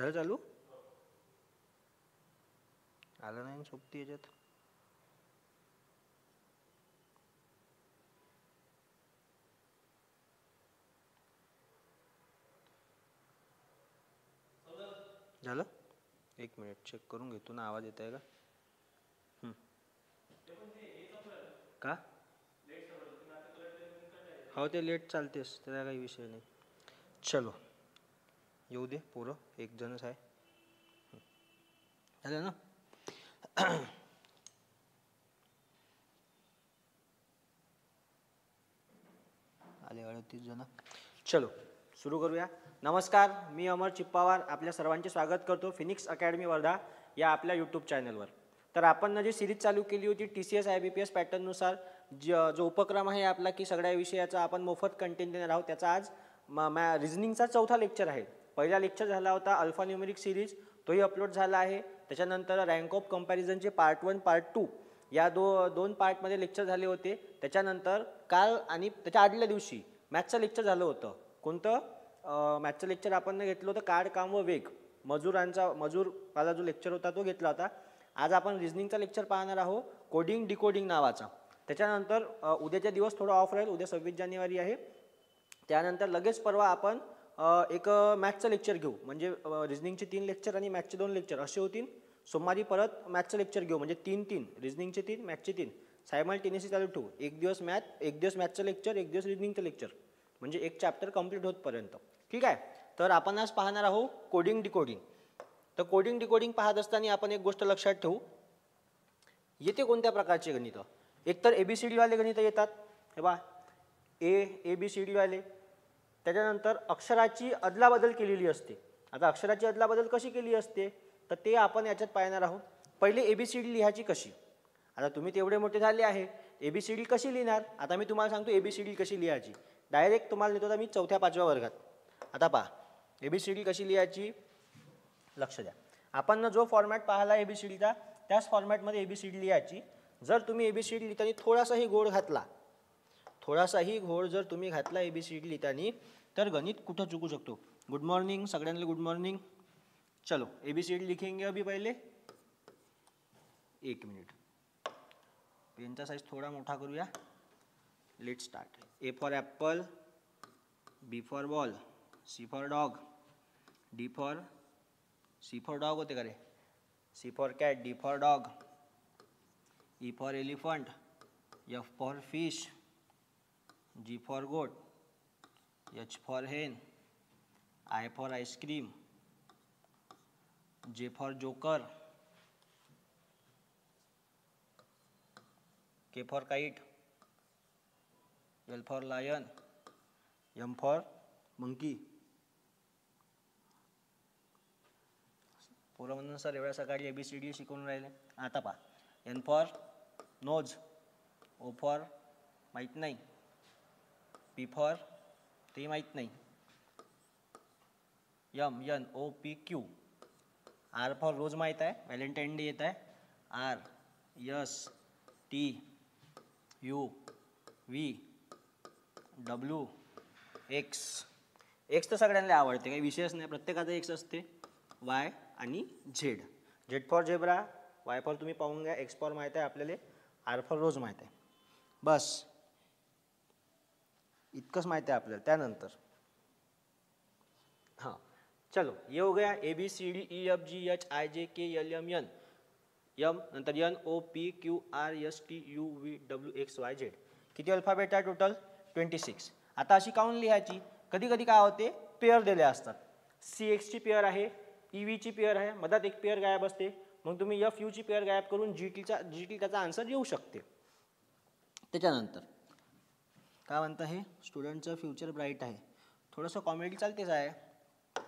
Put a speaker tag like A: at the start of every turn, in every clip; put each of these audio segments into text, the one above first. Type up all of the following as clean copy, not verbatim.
A: झालं चालू? आलं नाही सोबती याच्यात. झालं? एक मिनिट चेक करून घेतो ना, आवाज येत आहे का? का? हो ते लेट चालतेस, त्याचा काही विषय नाही. चलो येऊ दे पोरं, एक जणच आहे. झालं ना? आले 38 जण. चलो सुरू करूया. नमस्कार, मी अमर चिप्पावार आपल्या सर्वांचे स्वागत करतो फिनिक्स अकॅडमी वर्धा या आपल्या यूट्यूब चॅनलवर. तर आपण जी सिरीज चालू केली होती TCS IBPS पॅटर्ननुसार, जो उपक्रम आहे आपला की सगळ्या विषयाचा आपण मोफत कंटेंट देणार आहोत, त्याचा आज रिझनिंगचा चौथा लेक्चर आहे. पहिला लेक्चर झाला होता अल्फा न्यूमेरिक सिरीज, तोही अपलोड झाला आहे. त्याच्यानंतर रँक ऑफ कंपॅरिझनचे पार्ट 1 पार्ट 2 या दोन पार्टमध्ये लेक्चर झाले होते. त्याच्यानंतर काल आणि त्याच्या आदल्या दिवशी मॅथचं लेक्चर झालं होतं. कोणतं मॅथचं लेक्चर आपण घेतलं होतं? कार्ड, काम व वेग, मजूरवाला जो लेक्चर होता तो घेतला होता. आज आपण रिझनिंगचा लेक्चर पाहणार आहोत, कोडिंग डिकोडिंग नावाचा. त्याच्यानंतर उद्याच्या दिवस थोडा ऑफ राहील, उद्या 26 जानेवारी आहे. त्यानंतर लगेच परवा आपण एक मॅथचं लेक्चर घेऊ, म्हणजे रिझनिंगचे 3 लेक्चर आणि मॅथचे 2 लेक्चर असे होतील. सोमवारी परत मॅथचं लेक्चर घेऊ, म्हणजे 3-3 रिझनिंगचे 3 मॅथचे 3 सायमल्टेनियसली चालू ठेवू. एक दिवस मॅथचं लेक्चर, एक दिवस रिझनिंगचं लेक्चर, म्हणजे एक चॅप्टर कंप्लीट होतपर्यंत. ठीक आहे. तर आपण आज पाहणार आहोत कोडिंग डिकोडिंग. तर कोडिंग डिकोडिंग पाहत असताना आपण एक गोष्ट लक्षात ठेवू, येते कोणत्या प्रकारचे गणित? एकतर ABCD वाले गणित येतात, हे बा ABCD वाले. त्याच्यानंतर अक्षराची अदलाबदल केलेली असते. आता अक्षराची अदलाबदल कशी केली असते तर ते आपण याच्यात पाहणार आहोत. पहिले ABCD लिहायची कशी. आता तुम्ही तेवढे मोठे झाले आहे, ABCD कशी लिहिणार? आता मी तुम्हाला सांगतो ABCD कशी लिहायची. डायरेक्ट तुम्हाला देतो मी 4थ्या-5व्या वर्गात. आता पहा ABCD कशी लिहायची, लक्ष द्या. आपण जो फॉर्मॅट पाहिला ABCDचा, त्याच फॉर्मॅटमध्ये ABCD लिहायची. जर तुम्ही ABCD लिहिताना थोडासाही घोळ घातला, जर तुम्ही घातला ABCD लिहिताना, तर गणित कुठं चुकू शकतो. गुड मॉर्निंग सगळ्यांना, गुड मॉर्निंग. चलो ABCD लिखेंगे अभी पहले. एक मिनिट, पेनचा साइज थोडा मोठा करूया. Let start. A for apple, B for ball, C for dog, C for dog होते का रे, C for cat, D for dog, E for elephant, F for fish, G for goat, H for hen, I for ice cream, J for joker, K for kite, L for lion, M for monkey. पोरं म्हणून sir एवढ्या सकाळी ABCD शिकवून राहिले. आता पहा, N for knows, O for माहीत नाही, P फॉर ते माहीत नाही, M NOPQ, R फॉर रोज माहीत आहे, व्हॅलेंटाईन डे येत आहे, RSTUVWX. X तर सगळ्यांना आवडते, काही विषयच नाही, प्रत्येकाचा X असते. Y आणि Z for zebra, Y for तुम्ही पाहून घ्या, X फॉर माहीत आहे आपल्याला, R फॉर रोज माहीत आहे. बस इतकंच माहीत आहे आपल्याला. त्यानंतर हां चलो, ये हो गया ABCD EFGHIJKLMN, नंतर NOPQRSTUVWXYZ. किती अल्फाबेट आहे टोटल? 26. आता अशी काउंट लिहायची. कधी कधी काय होते, पेअर दिले असतात. CXची पेअर आहे, EVची पेअर आहे, मधात एक पेअर गायब असते. मग तुम्ही FUची पेअर गायब करून GT त्याचा आन्सर येऊ शकते. त्याच्यानंतर काय म्हणतं, हे स्टुडंटचं फ्युचर ब्राईट आहे. थोडंसं कॉमेडी चालतेच आहे.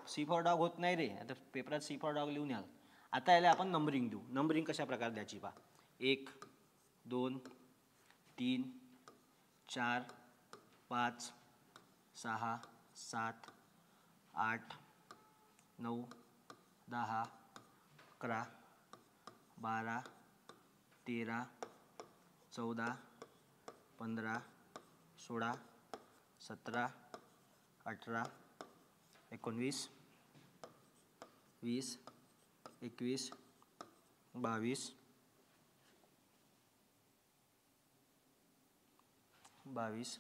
A: C फॉर डॉग होत नाही रे, आता पेपरात C फॉर डॉग लिहून याल. आता याला आपण नंबरिंग देऊ. नंबरिंग कशा प्रकारे द्यायची पहा. 1 2 3 4 5 6 7 8 9 10 11 12 13 14 15 16 17 18 19 20, 21, 22, 22.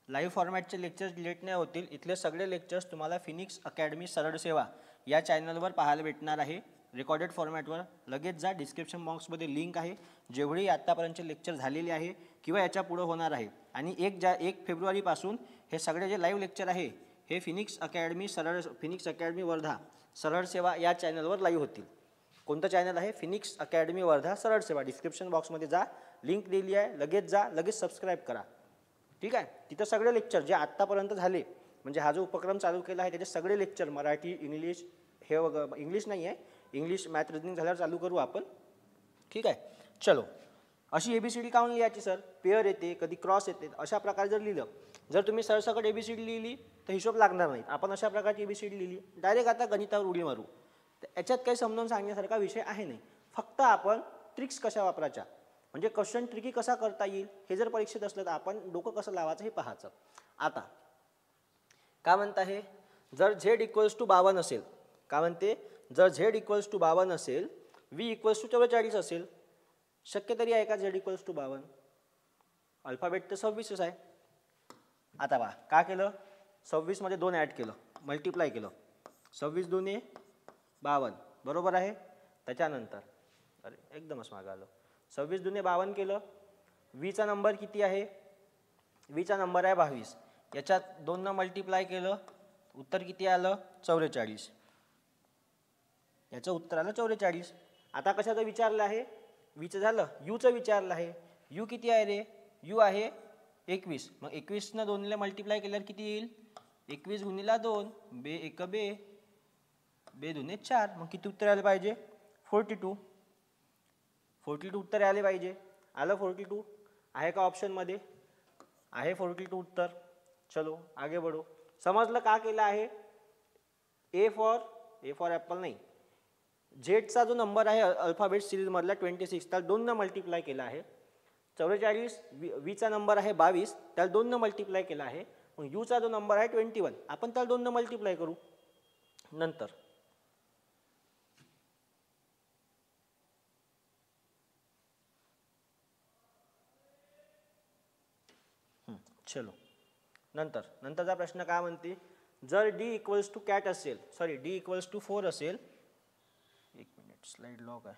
A: लाईव्ह फॉर्मॅटचे लेक्चर्स डिलीट नाही होतील. इथले सगळे लेक्चर्स तुम्हाला फिनिक्स अकॅडमी सरळ सेवा या चॅनलवर पाहायला भेटणार आहे रेकॉर्डेड फॉर्मॅटवर. लगेच जा, डिस्क्रिप्शन बॉक्समध्ये लिंक आहे. जेवढी आत्तापर्यंतचे लेक्चर झालेले आहे किंवा याच्या पुढं होणार आहे आणि 1 फेब्रुवारीपासून हे सगळे जे लाईव्ह लेक्चर आहे हे फिनिक्स अकॅडमी वर्धा सरळ सेवा या चॅनलवर लाईव्ह होतील. कोणतं चॅनल आहे? फिनिक्स अकॅडमी वर्धा सरळ सेवा. डिस्क्रिप्शन बॉक्समध्ये जा, लिंक दिली आहे. लगेच जा, लगेच सबस्क्राईब करा. ठीक आहे. तिथं सगळे लेक्चर जे आत्तापर्यंत झाले, म्हणजे हा जो उपक्रम चालू केला आहे त्याचे सगळे लेक्चर मराठी, इंग्लिश, हे वगैरे इंग्लिश नाही आहे, इंग्लिश मॅथ रिजनिंग झाल्यावर चालू करू आपण. ठीक आहे. चलो, अशी ABCD काऊन लिहायची सर? पेअर येते, कधी क्रॉस येते, अशा प्रकारे जर लिहिलं, जर तुम्ही सरसकट ABCD लिहिली तर हिशोब लागणार नाही. आपण अशा प्रकारची ABCD लिहिली, डायरेक्ट आता गणितावर उडी मारू. तर याच्यात काही समजावून सांगण्यासारखा विषय आहे नाही. फक्त आपण ट्रिक्स कशा वापरायच्या, म्हणजे क्वेश्चन ट्रिकी कसा करता येईल हे जर परीक्षेत असलं तर आपण डोकं कसं लावायचं हे पाहायचं. आता काय म्हणता हे? जर Z = 52 असेल, काय म्हणते? जर Z = 52 असेल, V = 44 असेल, शक्य तरी आहे का Z = 52? अल्फाबेट तर 26च आहे. आता पहा काय केलं, 26 मध्ये 2 ॲड केलं, मल्टिप्लाय केलं, 26 × 2 = 52, बरोबर आहे. त्याच्यानंतर अरे एकदमच मागं आलं, 26 × 2 = 52 केलं. Vचा नंबर किती आहे? Vचा नंबर आहे 22. याच्यात 2 न मल्टिप्लाय केलं, उत्तर किती आलं? 44. याचं उत्तर आलं 44. आता कशाचं विचारलं आहे? Vचं झालं, Uचं विचारलं आहे. U किती आहे रे? U आहे 21. मग 21 न 2 मल्टिप्लाय केल्यावर किती येईल? 21 × 2, बे 1 बे, बे 2 4. मग किती उत्तर आलं पाहिजे? 42. 42 उत्तर आले पाहिजे. आलं 42? आहे का ऑप्शनमध्ये? आहे 42 उत्तर. चलो आगे बढ़ो. समजलं का केलं आहे? ए फॉर ॲपल नाही, झेडचा जो नंबर आहे अल्फाबेट सिरीजमधला 26, त्याला 2 न मल्टिप्लाय केला आहे. 44, Vचा नंबर आहे 22, त्याला 2 न मल्टिप्लाय केला आहे. मग Uचा जो नंबर आहे 21, आपण त्याला 2 न मल्टिप्लाय करू. नंतर चलो, नंतरचा प्रश्न काय म्हणते? जर D = कॅट असेल, सॉरी D = 4 असेल, एक मिनिट स्लाइड लॉक आहे.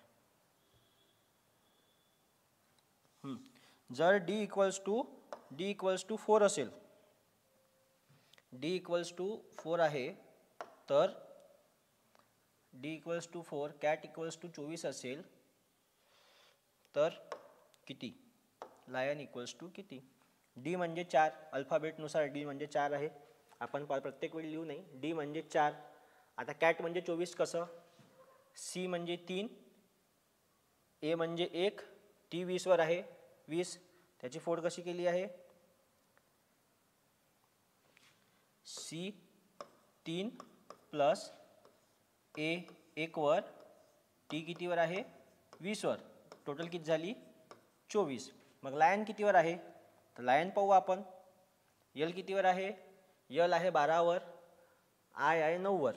A: जर D = 4 असेल, D = 4 आहे, तर D = 4, कॅट = 24 असेल, तर किती? लायन = किती? D म्हणजे 4, अल्फाबेटनुसार D म्हणजे 4 आहे. आपण प्रत्येक वेळी लिहू नाही. D म्हणजे 4. आता कॅट म्हणजे 24 कसं? C म्हणजे 3, A म्हणजे 1, T 20 वर आहे 20. त्याची फोड कशी केली आहे? C 3 प्लस A 1 वर, T कितीवर आहे? 20 वर. टोटल किती झाली? 24. मग लायन कितीवर आहे? तर लायन पाहू आपण. L कितीवर आहे? L आहे 12 वर, I आहे 9 वर,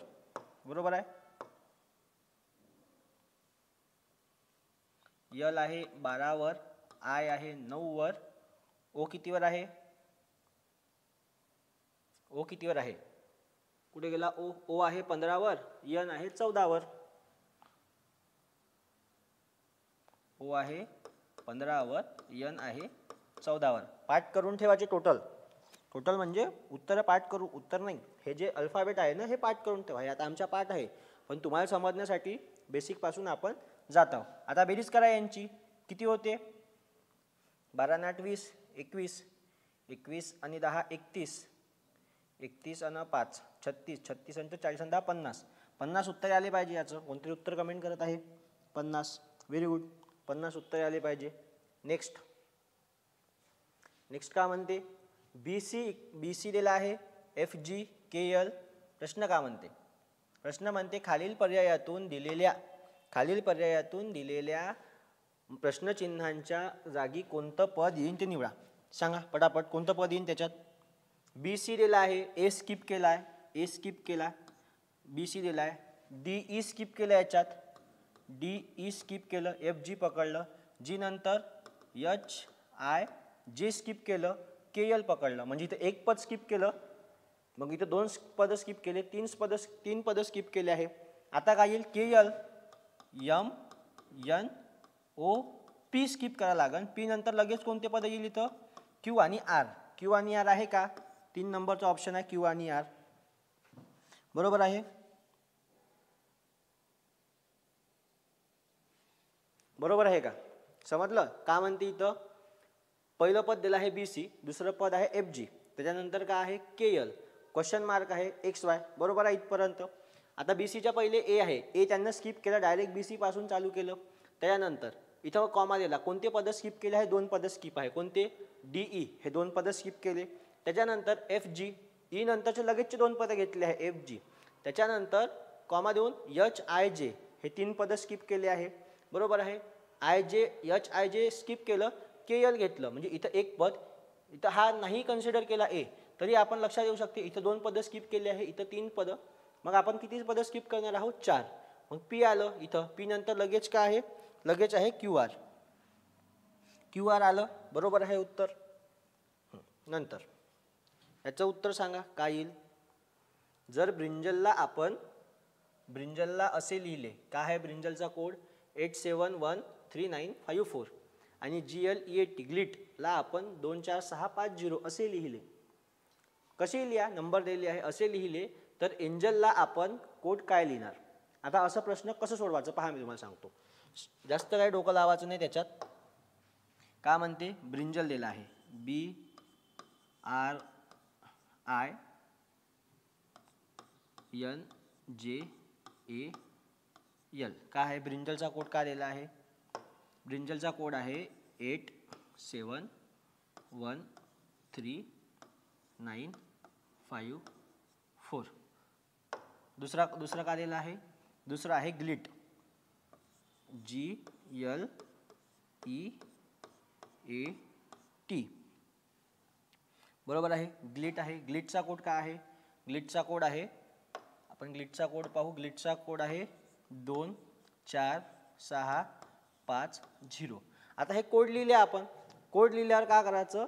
A: बरोबर आहे. L आहे 12 वर, I आहे 9 वर. O कितीवर आहे? O कितीवर आहे? कुठे गेला O? O आहे 15 वर, N आहे 14 वर. O आहे 15 वर, N आहे 14 वर. पाठ करून ठेवायचे टोटल म्हणजे उत्तर पाठ करू, उत्तर नाही, हे जे अल्फाबेट आहे ना हे पाठ करून ठेवा. हे आता आमचा पाठ आहे, पण तुम्हाला समजण्यासाठी बेसिक पासून आपण जात आहोत. आता बेरीज करा यांची. किती होते? 12 × 8 = 20, 21, 21 आणि 10 = 31, 31 आणि 5 = 36, 36 आणि 40 आणि 10 = 50. 50 उत्तर आले पाहिजे. याचं कोणतरी उत्तर कमेंट करत आहे 50. व्हेरी गुड, 50 उत्तर आले पाहिजे. नेक्स्ट काय म्हणते? BC दिला आहे, FG KL. प्रश्न काय म्हणते? प्रश्न म्हणते खालील पर्यायातून दिलेल्या प्रश्नचिन्हांच्या जागी कोणतं पद येईल ते निवडा. सांगा पटापट कोणतं पद येईल त्याच्यात? BC दिला आहे, A स्किप केला, BC दिला आहे, डी ई स्किप केलं याच्यात, डी ई स्किप केलं, एफ जी पकडलं, जी नंतर एच आय जे स्किप केलं, के एल पकडलं, म्हणजे इथं एक पद स्किप केलं, मग इथं दोन पदं स्किप केले, तीन पदं स्किप केले आहे. आता काय येईल, K L M N O P skip करायला लागेल. पी नंतर लगेच कोणते पद येईल इथं, क्यू आणि आर. क्यू आणि आर आहे का, 3 नंबरचा ऑप्शन आहे क्यू आणि आर. बरोबर आहे. बरोबर आहे का, समजलं का म्हणते इथं. पहिलं पद दिलं आहे बी सी, दुसरं पद आहे एफ जी, त्याच्यानंतर काय आहे के एल, क्वेश्चन मार्क आहे एक्स वाय. बरोबर आहे इथपर्यंत. आता बी सीच्या पहिले ए आहे, ए त्यांना स्किप केलं, डायरेक्ट बी सी पासून चालू केलं. त्याच्यानंतर इथं कॉमा दिला, कोणते पद स्किप केले आहे, 2 पद स्किप आहे, कोणते, डी ई हे 2 पद स्किप केले. त्याच्यानंतर एफ जी, ई नंतरचे लगेचचे 2 पद घेतले आहे एफ जी. त्याच्यानंतर कॉमा देऊन एच आय जे हे 3 पद स्किप केले आहे. बरोबर आहे. आय जे एच आय जे स्किप केलं, के एल घेतलं, म्हणजे इथं एक पद, इथं हा नाही कन्सिडर केला ए, तरी आपण लक्षात येऊ शकते इथं 2 पद स्किप केले आहे, इथं 3 पद, मग आपण किती पद स्किप करणार आहोत, 4. मग पी आलं इथं, पी नंतर लगेच काय आहे, लगेच आहे क्यू आर. क्यू आर आलं. बरोबर आहे उत्तर. नंतर याचं उत्तर सांगा काय येईल. जर ब्रिंजलला आपण ब्रिंजलला असे लिहिले, काय आहे ब्रिंजलचा कोड 87139554 आणि GLEAT ग्लिटला आपण 24650 असे लिहिले. कसे लिहा, नंबर दिले आहे असे लिहिले, तर एंजलला आपण कोड काय लिहिणार. आता असा प्रश्न कसं सोडवायचं पहा, मी तुम्हाला सांगतो. जास्त काही डोकं लावायचं नाही त्याच्यात. का म्हणते, ब्रिंजल दिला आहे BRINJAL. काय आहे ब्रिंजलचा कोड काय दिला आहे, ब्रिंजलचा कोड आहे 87139554. दुसरा काय दिला आहे, दुसरा आहे ग्लिट, GLEAT. बरोबर आहे, ग्लिट आहे. ग्लिटचा कोड काय आहे, ग्लिटचा कोड आहे, आपण ग्लिटचा कोड पाहू. ग्लिटचा कोड आहे 24650. आता हे कोड लिहिले आपण. कोड लिहिल्यावर काय करायचं,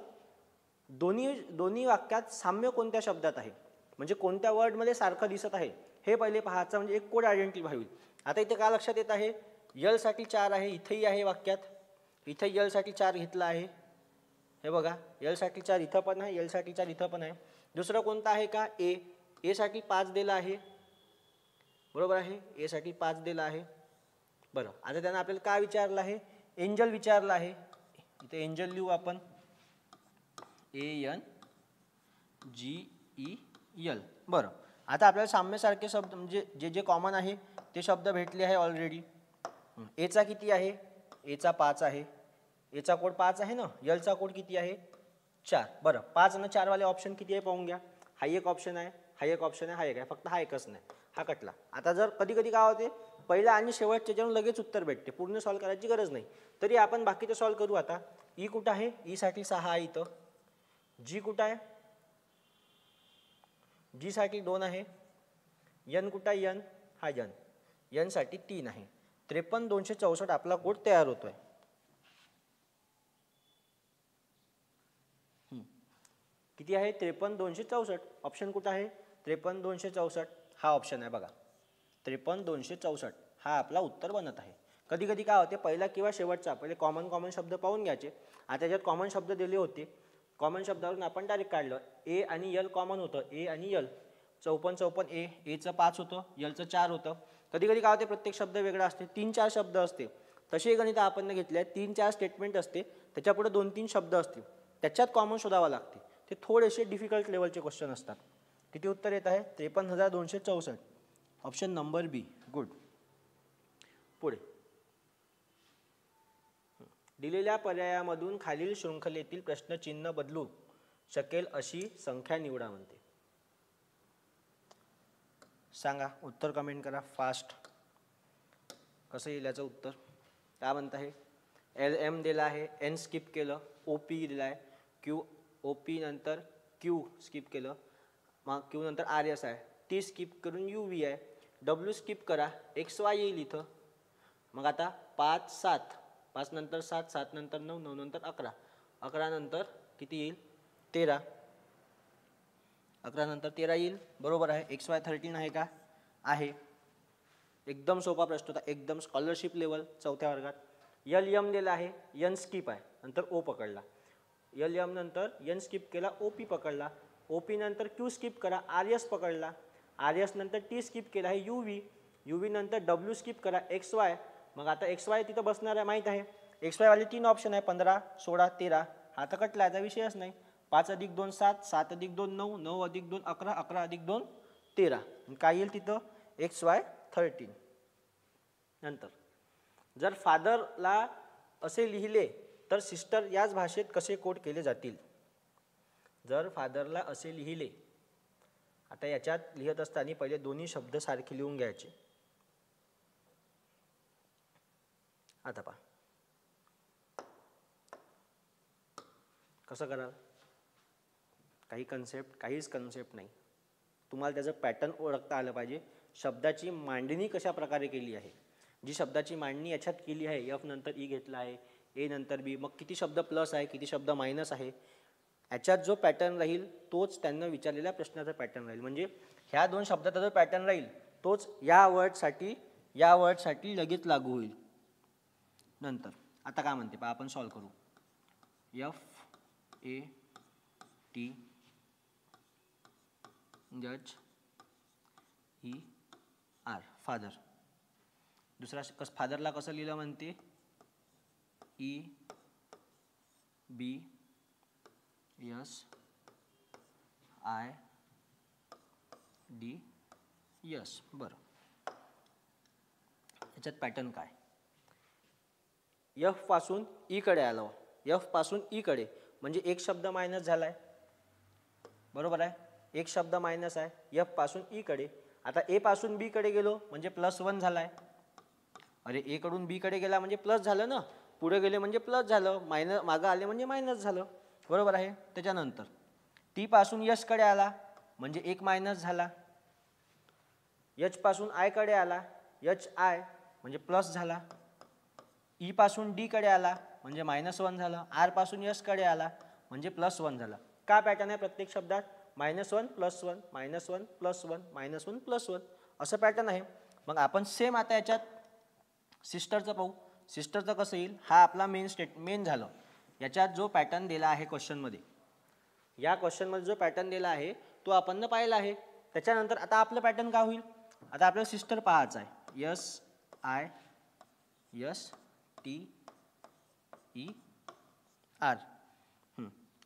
A: दोन्ही वाक्यात साम्य कोणत्या शब्दात आहे, म्हणजे कोणत्या वर्डमध्ये सारखं दिसत आहे हे पहिले पाहायचं, म्हणजे एक कोड आयडेंटिफाय होईल. आता इथे काय लक्षात येत आहे, यल साठी 4 आहे, इथेही आहे वाक्यात, इथे यल साठी 4 घेतला आहे. हे बघा, यल साठी 4 इथं पण आहे, यल साठी 4 इथं पण आहे. दुसरं कोणतं आहे का, ए साठी 5 दिला आहे. बरोबर आहे, ए साठी 5 दिला आहे. बरं, आता त्यानं आपल्याला काय विचारलं आहे, एंजल विचारलं आहे. इथे एंजल लिहू आपण, ANGEL. बरं, आता आपल्याला साम्यसारखे शब्द म्हणजे जे कॉमन आहे ते शब्द भेटले आहे ऑलरेडी. एचा किती आहे, एचा 5 आहे, एचा कोड 5 आहे ना, यलचा कोड किती आहे 4. बरं, 5 आणि 4 वाले ऑप्शन किती आहे पाहून घ्या. हा एक ऑप्शन आहे, हा एक ऑप्शन आहे, हा एक आहे, फक्त हा एकच नाही, हा कटला. आता जर कधी कधी काय होते, पहिला आणि शेवटच्या ज्याच्यावर लगेच उत्तर भेटते, पूर्ण सॉल्व करायची गरज नाही, तरी आपण बाकीचं सॉल्व करू. आता ई कुठं आहे, ई साठी 6 आहे इथं. जी कुठं आहे, जी साठी 2 आहे. यन कुठं आहे, यन हा यन साठी 3 आहे. 53264 आपला कोड तयार होतोय. किती आहे, 53264. ऑप्शन कुठं आहे, 53264 हा ऑप्शन आहे बघा. 53264 हा आपला उत्तर बनत आहे. कधी कधी काय होते, पहिला किंवा शेवटचा पहिले कॉमन शब्द पाहून घ्यायचे. आता त्याच्यात कॉमन शब्द दिले होते, कॉमन शब्दावरून आपण डायरेक्ट काढलं. ए आणि यल कॉमन होतं, ए आणि यल. 54 एचं 5 होतं, यलचं 4 होतं. कधी कधी काय होते, प्रत्येक शब्द वेगळा असते, 3-4 शब्द असते. तसे गणित आपण घेतले 3-4 स्टेटमेंट असते, त्याच्यापुढे 2-3 शब्द असते, त्याच्यात कॉमन शोधावं लागते. ते थोडेसे डिफिकल्ट लेवलचे क्वेश्चन असतात. किती उत्तर येत आहे, 53264. ऑप्शन नंबर बी. गुड. पुढे दिलेल्या पर्यायामधून खालील शृंखलेतील प्रश्नचिन्ह बदलू शकेल अशी संख्या निवडा म्हणते. सांगा, उत्तर कमेंट करा फास्ट. कसं येईल याचं उत्तर, काय म्हणत आहे. LM दिला आहे, एन स्किप केलं, OP दिला आहे, क्यू OP नंतर क्यू स्किप केलं, मग क्यू नंतर RS आहे, टी स्किप करून UV आहे, डब्ल्यू स्किप करा, एक्स वाय येईल इथं. मग आता 5 7, 5 नंतर 7, 7 नंतर 9, 9 नंतर 11, 11 नंतर किती येईल 13, 11 नंतर 13 येईल. बरोबर आहे. एक्स वाय 13 आहे का? आहे. एकदम सोपा प्रश्न होता, एकदम स्कॉलरशिप लेवल 4थ्या वर्गात. यल यम दिला आहे, यन स्किप आहे, नंतर ओ पकडला. यल यम नंतर यन स्किप केला, ओ पी पकडला. ओ पी नंतर क्यू स्किप करा, आर एस पकडला. आर एस नंतर टी स्किप केला आहे, यू व्ही. यू व्ही नंतर डब्ल्यू स्किप करा, एक्स वाय. मग आता एक्स वाय तिथं बसणार आहे माहीत आहे. एक्स वायवाले 3 ऑप्शन आहे, 15 16 13. हा तर कटलायचा विषयच नाही. 5 + 2 7, 7 + 2 9, 9 + 2 11, 11 + 2 13. काय येईल तिथं एक्स वाय 13. नंतर जर फादरला असे लिहिले तर सिस्टर याच भाषेत कसे कोड केले जातील? जर फादरला असे लिहिले, आता याच्यात लिहित असताना पहिले दोन्ही शब्द सारखे लिहून घ्यायचे. आता पहा कसं कराल. काहीच कन्सेप्ट नाही. तुम्हाला त्याचं पॅटर्न ओळखता आलं पाहिजे. शब्दाची मांडणी कशा प्रकारे केली आहे. जी शब्दाची मांडणी याच्यात केली आहे, एफ नंतर ई घेतला आहे, ए नंतर बी, मग किती शब्द प्लस आहे, किती शब्द मायनस आहे, याच्यात जो पॅटर्न राहील तोच त्यांना विचारलेल्या प्रश्नाचा पॅटर्न राहील. म्हणजे ह्या 2 शब्दाचा जो पॅटर्न राहील तोच या वर्डसाठी लगेच लागू होईल. नंतर आता काय म्हणते पहा, आपण सॉल्व करू. F A T H E R, father. दुसरा फादरला कसं लिहिलं म्हणते, E B S I D S. बरं, याच्यात पॅटर्न काय, एफ पासून ई कडे आलो. एफ पासून ई कडे म्हणजे एक शब्द मायनस झालाय. बरोबर आहे, एक शब्द मायनस आहे एफ पासून ई कडे. आता ए पासून बी कडे गेलो म्हणजे +1 झालाय. अरे ए कडून बी कडे गेला म्हणजे प्लस झालं ना, पुढे गेले म्हणजे प्लस झालं, मायनस मागं आले म्हणजे मायनस झालं. बरोबर आहे. त्याच्यानंतर टी पासून यश कडे आला म्हणजे एक मायनस झाला. एच पासून आय कडे आला, एच आय म्हणजे प्लस झाला. ई पासून डी कडे आला म्हणजे -1 झालं. आर पासून यश कडे आला म्हणजे +1 झालं. का पॅटर्न आहे प्रत्येक शब्दात, -1 +1 -1 +1 -1 +1 असं पॅटर्न आहे. मग आपण सेम आता याच्यात सिस्टरचं पाहू. सिस्टरचं कसं येईल, हा आपला मेन झालं. याच्यात जो पॅटर्न दिला आहे क्वेश्चनमध्ये, या क्वेश्चनमध्ये जो पॅटर्न दिला आहे तो आपण पाहिला आहे. त्याच्यानंतर आता आपलं पॅटर्न काय होईल, आता आपल्याला सिस्टर पाहायचं आहे. S I S T E R.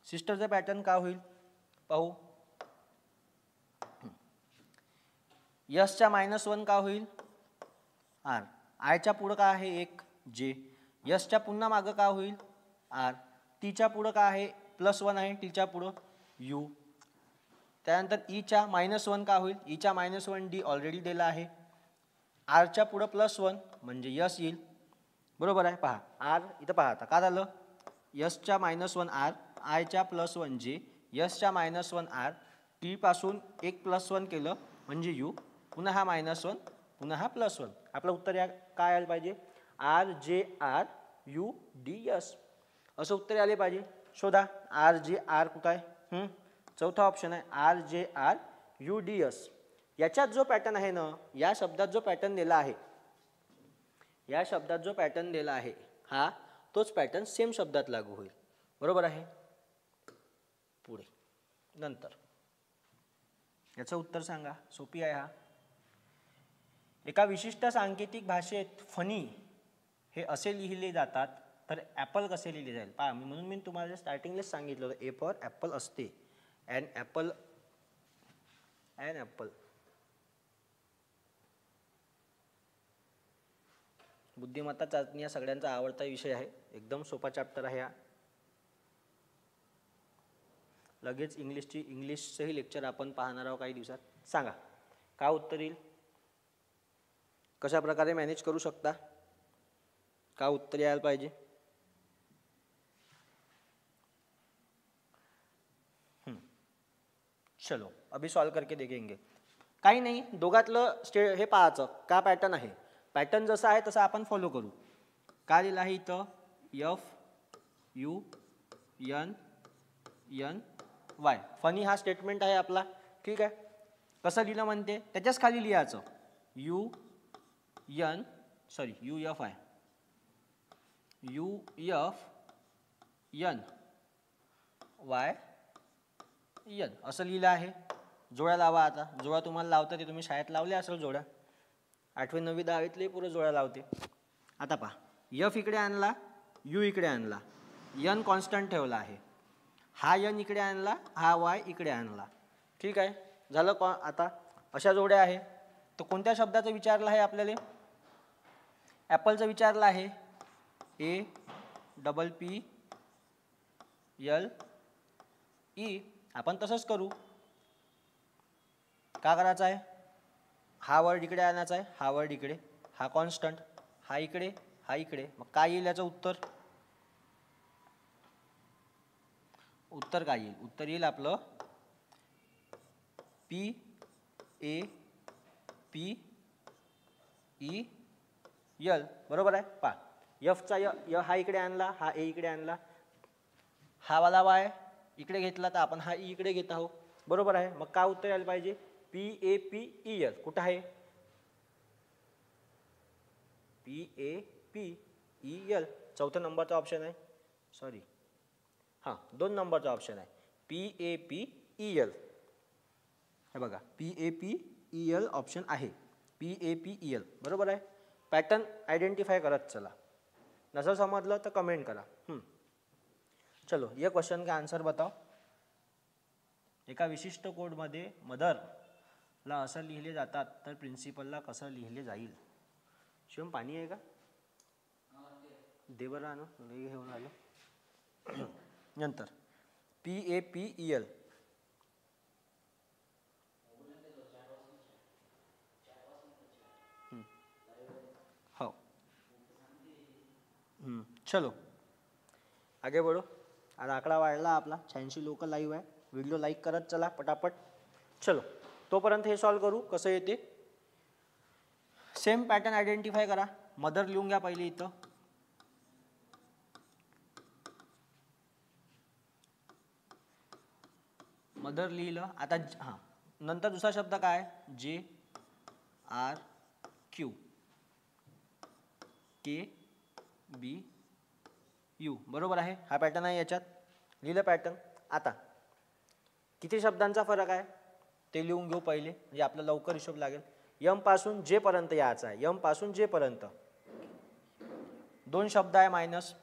A: सिस्टरचं पॅटर्न काय होईल पाहू. यसच्या -1 का होईल आर. आयच्या पुढं काय आहे एक जे. यसच्या पुन्हा मागं काय होईल आर. टीच्या पुढं काय आहे +1 आहे, टीच्या पुढं यू. त्यानंतर ईच्या -1 का होईल, ईच्या -1 डी ऑलरेडी दिला आहे. आरच्या पुढं +1 म्हणजे यस येईल. बरोबर आहे. पहा आर इथं पहा, आता का झालं, यसच्या -1 आर, आयच्या +1 जे, यसच्या -1 आर, टी पासून एक +1 केलं म्हणजे यू, पुन्हा हा -1 पुन्हा हा +1. आपलं उत्तर या काय आलं पाहिजे, R J R U D S असं उत्तर आले पाहिजे. शोधा आर जे आर कुठं आहे. चौथा ऑप्शन आहे R J R U D S. याच्यात जो पॅटर्न आहे ना, या शब्दात जो पॅटर्न दिला आहे, या शब्दात जो पॅटर्न दिला आहे हा तोच पॅटर्न सेम शब्दात लागू होईल. बरोबर आहे. पुढे नंतर याचं उत्तर सांगा, सोपी आहे. हा एका विशिष्ट सांकेतिक भाषेत फनी हे असे लिहिले जातात तर ॲपल कसे लिहिले जाईल पहा. म्हणून मी तुम्हाला स्टार्टिंगलाच सांगितलं होतं, ए फॉर ॲपल असते. An apple, an apple. बुद्धिमत्ता चाचणी हा सगळ्यांचा आवडता विषय आहे. एकदम सोपा चॅप्टर आहे हा. लगेच इंग्लिशचंही लेक्चर आपण पाहणार आहोत काही दिवसात. सांगा काय उत्तर येईल, कशा प्रकारे मॅनेज करू शकता, काय उत्तर यायला पाहिजे. चलो अभी सॉल्व करके देखेंगे. काही नाही, दोघातलं हे पाहायचं का पॅटर्न आहे. पॅटर्न जसं आहे तसं आपण फॉलो करू. काय लिहिलं आहे इथं, FUNY. फनी हा स्टेटमेंट आहे आपला. ठीक आहे, कसं लिहिलं म्हणते त्याच्याच खाली लिहायचं UFN असं लिहिलं आहे. जोड्या लावा. आता जोड्या तुम्हाला लावता ते तुम्ही शाळेत लावल्या असेल जोड्या, 8वी 9वी 10वीतले पुरं जोड्या लावते. आता पहा, F इकडे आणला, U इकडे आणला, N कॉन्स्टंट ठेवला आहे, हा N इकडे आणला, हा Y इकडे आणला. ठीक आहे, झालं. आता अशा जोड्या आहे. तर कोणत्या शब्दाचं विचारलं आहे आपल्याला, ॲपलचं विचारलं आहे. APPLE. आपण तसंच करू. का करायचं आहे, हा वर्ड इकडे आणायचा आहे, हा वर्ड इकडे, हा कॉन्स्टंट, हा इकडे, हा इकडे. मग काय येईल याचं उत्तर, काय येईल, उत्तर येईल आपलं PAPEL. बरोबर आहे. पहा, Fचा हा इकडे आणला, हा A इकडे आणला, हा वाला Y इकडे घेतला, तर आपण हा E इकडे घेत आहोत. बरोबर आहे. मग काय उत्तर यायला पाहिजे, PAPEL. कुठं आहे, PAPEL. 4थ्या नंबरचा ऑप्शन आहे, सॉरी हां 2 नंबरचा ऑप्शन आहे PAPEL. हे बघा, PAPEL ऑप्शन आहे, PAPEL. बरोबर आहे. पॅटर्न आयडेंटिफाय करत चला. नसं समजलं तर कमेंट करा. चलो, ये क्वेश्चन का आंसर बताओ. एका विशिष्ट कोडमध्ये मदरला असं लिहिले जातात तर प्रिन्सिपलला कसं लिहिले जाईल. शिवम पाणी आहे का, दे बरं आणून, लई घेऊन आलो. नंतर PAPEL. हो, चलो आगे बढ़ो. आता आकडा वाढला आपला, 86 लोक लाईव्ह आहे. व्हिडिओ लाईक करत चला पटापट. चलो, तोपर्यंत हे सॉल्व करू कसं येते. सेम पॅटर्न आयडेंटिफाय करा. मदर लिहून घ्या पहिले इथं. मदर लिहिलं. आता हां, नंतर दुसरा शब्द काय, JRQ KBU. बरोबर आहे. हा पॅटर्न आहे, याच्यात लिहिलं पॅटर्न. आता किती शब्दांचा फरक आहे ते लिहून घेऊ पहिले, म्हणजे आपलं लवकर हिशोब लागेल. M पासून J पर्यंत यायचं आहे. M पासून J पर्यंत 2 शब्द आहे मायनस.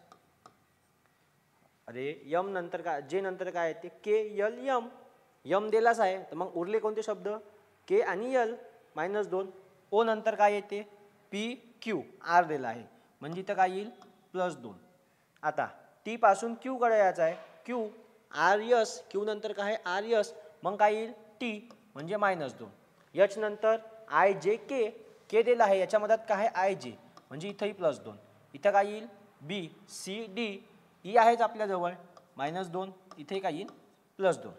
A: अरे M नंतर काय, J नंतर काय येते, KLM. M दिलाच आहे, तर मग उरले कोणते शब्द, K आणि L, -2. O नंतर काय येते, PQ. R दिला आहे, म्हणजे इथं काय येईल, +2. आता T पासून Q कडे यायचं आहे, Q RS. Q नंतर काय आहे, RS, मग काय येईल T, म्हणजे -2. H नंतर IJK. K दिला आहे, याच्यामध्ये काय आहे IJ, म्हणजे इथंही +2. इथं काय येईल BCD. E आहेच आपल्याजवळ, -2. इथे काय येईल +2.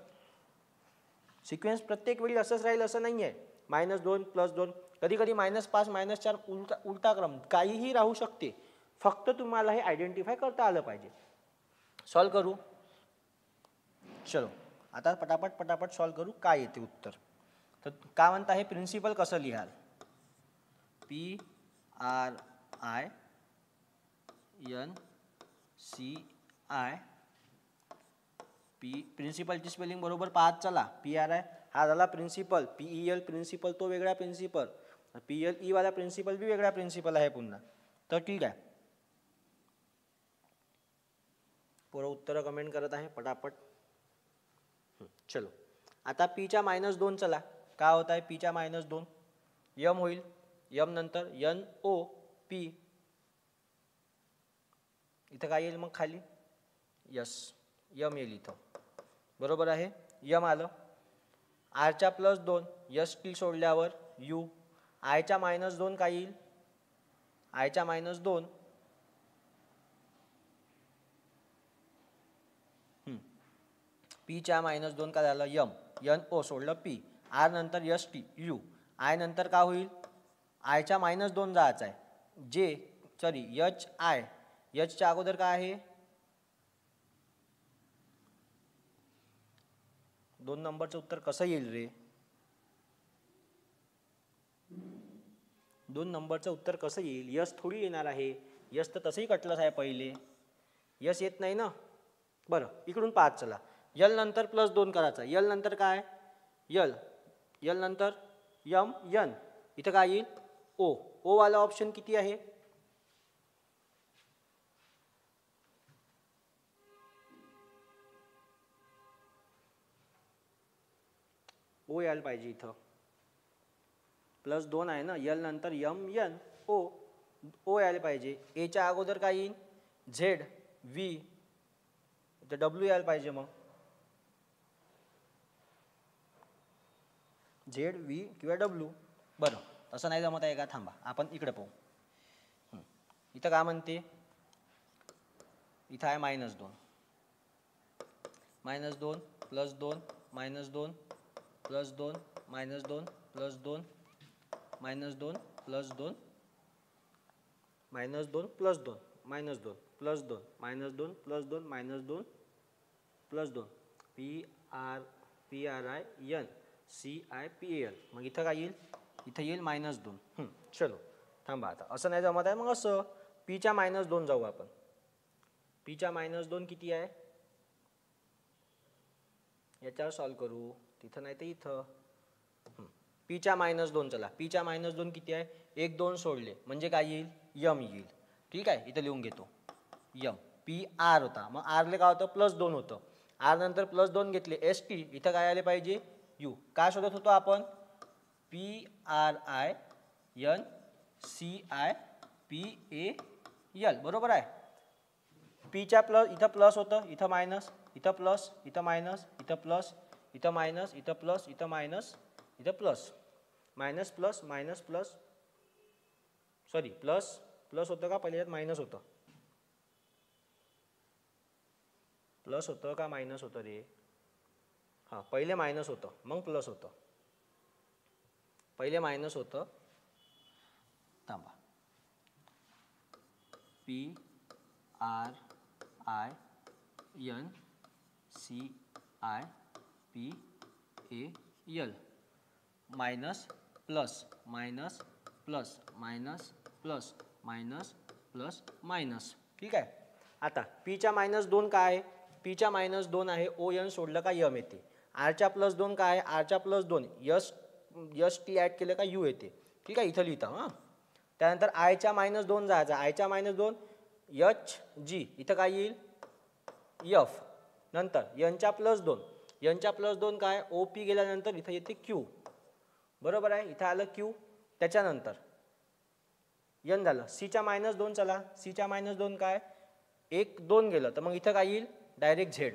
A: सिक्वेन्स प्रत्येक वेळी असंच राहील असं नाही आहे. -2 +2, कधी कधी -5 -4 उलटा क्रम काहीही राहू शकते. फक्त तुम्हाला हे आयडेंटिफाय करता आलं पाहिजे. सॉल्व करू. चलो, आता पटापट पटापट सॉल्व करू. काय येते उत्तर, तर काय म्हणता, हे प्रिन्सिपल कसं लिहाल, PRINCI. प्रिन्सिपलची स्पेलिंग बरोबर पाहत चला. PRI हा झाला प्रिन्सिपल, PEL प्रिन्सिपल तो वेगळा प्रिन्सिपल, PLE वाला प्रिन्सिपल भी वेगळा प्रिन्सिपल आहे पुन्हा. तर ठीक आहे, पूर्ण उत्तर कमेंट करत आहे पटापट. चलो, आता Pच्या -2 चला. काय होत आहे Pच्या -2, M होईल, M नंतर NOP. इथं काय येईल मग खाली, यस M येईल इथं. बरोबर आहे. M आलं. Rच्या +2, ST सोडल्यावर U. Iच्या -2 काय येईल, Iच्या -2 Pच्या -2 काय झालं, M. NO सोडलं P. आर नंतर एस टी यू, आय नंतर का होईल, आयच्या -2 जायचं आहे, जे सॉरी एच आय, एचच्या अगोदर काय आहे 2 नंबरचं उत्तर कसं येईल रे, 2 नंबरचं उत्तर कसं येईल, यस थोडी येणार आहे, यस तर तसंही कटलंच आहे पहिले, यस येत नाही ना. बरं इकडून पाहत चला, यल नंतर +2 करायचा, यल नंतर काय यल, यल नंतर यम यन, इथं काय येईल ओ, ओ वाला ऑप्शन किती आहे, ओ यायला पाहिजे इथं, +2 आहे ना, यल नंतर यम यन ओ, ओ यायला पाहिजे, एच्या अगोदर काय येईल झेड व्ही, इथं डब्ल्यू यायला पाहिजे, मग झेड व्ही किंवा डब्ल्यू. बरं असं नाही जमत आहे का, थांबा आपण इकडे पाहू, इथं काय म्हणते, इथं आहे -2, -2 +2 -2 +2 -2 +2 -2 +2 -2 +2 -2 +2 -2 +2 -2 +2 P R I N C I P A L, मग इथं काय येईल, इथं येईल -2. चलो थांबा, आता असं नाही जमत आहे, मग असं पीच्या -2 जाऊ आपण, पीच्या -2 किती आहे, याच्यावर सॉल्व करू, तिथं नाही तर इथं, पीच्या -2 चला, पीच्या -2 किती आहे, 1 2 सोडले म्हणजे काय येईल यम येईल, ठीक आहे, इथं लिहून घेतो यम, पी आर होता, मग आरले काय होतं +2 होतं, आर नंतर +2 घेतले एस टी, इथं काय आले पाहिजे यू, काय शोधत होतो आपण P R I N C I P A L, बरोबर आहे, पीच्या इथं प्लस होतं, इथं मायनस, इथं प्लस, इथं मायनस, इथं प्लस, इथं मायनस, इथं प्लस, इथं मायनस, इथं plus, minus plus minus plus, sorry plus plus होतं का पहिले मायनस होतं, प्लस होतं का मायनस होतं रे, हां पहिले मायनस होतं मग प्लस होतं, पहिले मायनस होतं, थांबा, P R I N C I P A L, minus plus minus plus minus plus minus plus minus, ठीक आहे. आता पीच्या -2 काय आहे, पीच्या -2 आहे, ओ एन सोडलं का यम येते, आरच्या +2 काय आहे, आरच्या +2 यस यस टी ॲड केलं का यू येते, ठीक आहे, इथं लिहिता हां. त्यानंतर आयच्या -2 जायचा, आयच्या -2 एच जी, इथं काय येईल एफ, नंतर यनच्या +2, यनच्या +2 काय ओ पी गेल्यानंतर इथं येते क्यू, बरोबर आहे, इथं आलं क्यू, त्याच्यानंतर यन झालं, सीच्या -2 चला, सीच्या -2 काय 1 2 गेलं तर मग इथं काय येईल डायरेक्ट झेड,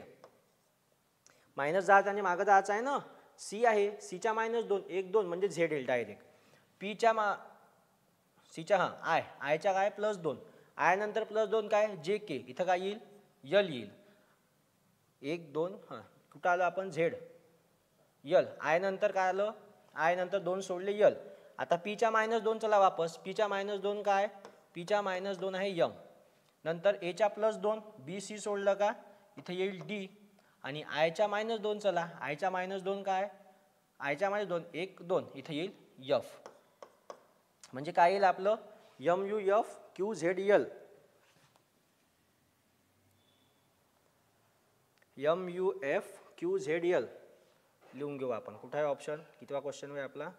A: मायनस जायचं आणि मागं जायचं आहे ना, सी आहे, सीच्या -2 1 2 म्हणजे झेड येईल डायरेक्ट, पीच्या सीच्या हां आय, आयच्या काय +2, आय नंतर +2 काय जे के, इथं काय येईल यल येईल, 1 2 हां कुठं आलं आपण झेड यल, आय नंतर काय आलं, आय नंतर 2 सोडले यल, आता पीच्या -2 चला वापस, पीच्या -2 काय, पीच्या -2 आहे यम, नंतर एच्या +2 बी सी सोडलं का इथं येईल डी, आणि आयच्या -2 चला, आयच्या -2 काय, आयच्या -2 1 2 इथं येईल यफ, म्हणजे काय येईल आपलं M U F Q Z L, M U F Q Z L लिहून घेऊ आपण, कुठं आहे ऑप्शन, कितवा क्वेश्चन आहे आपला,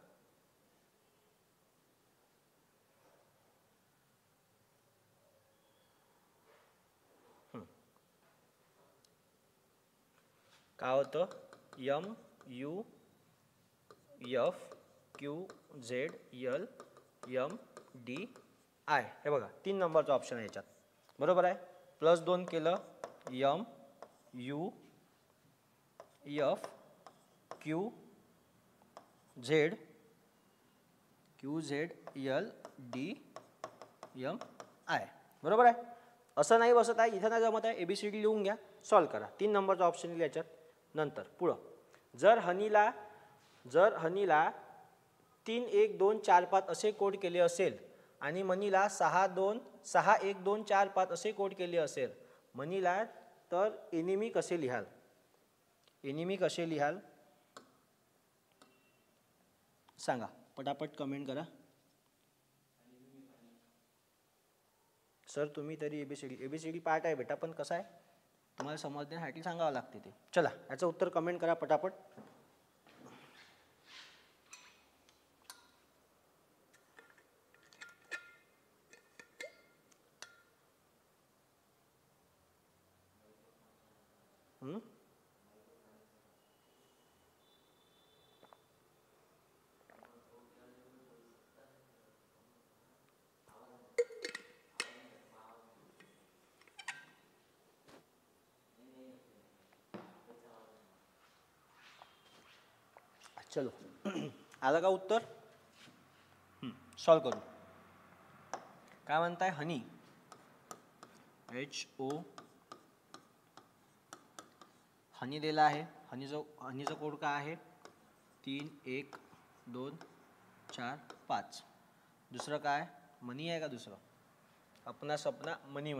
A: काय होतं M U F Q Z L M D I, हे बघा 3 नंबरचा ऑप्शन आहे याच्यात, बरोबर आहे, +2 केलं M U F Q Z L D M I, बरोबर आहे, असं नाही बसत आहे, इथं नाही जमत आहे, ABCD लिहून घ्या, सॉल्व करा, 3 नंबरचा ऑप्शन येईल याच्यात. नंतर पुढं, जर हनीला जर हनीला 3 1 2 4 5 असे कोड केले असेल आणि मनीला 6 1 2 4 5 असे कोड केले असेल मनीला, तर एनिमी कसे लिहाल? एनिमी कसे लिहाल सांगा, पटापट कमेंट करा. सर तुम्ही तरी एबीसीडी पार्ट आहे बेटा, पण कसं आहे तुम्हाला समजण्यासाठी सांगावं लागते ते. चला याचं उत्तर कमेंट करा पटापट. चलो आलं का उत्तर? सॉल्व करू. काय म्हणताय? हनी HO हनी दिला आहे. हनीचा कोड काय आहे? 3 1 2 4 5. दुसरं काय? मनी आहे का दुसरं? अपना सपना मनी.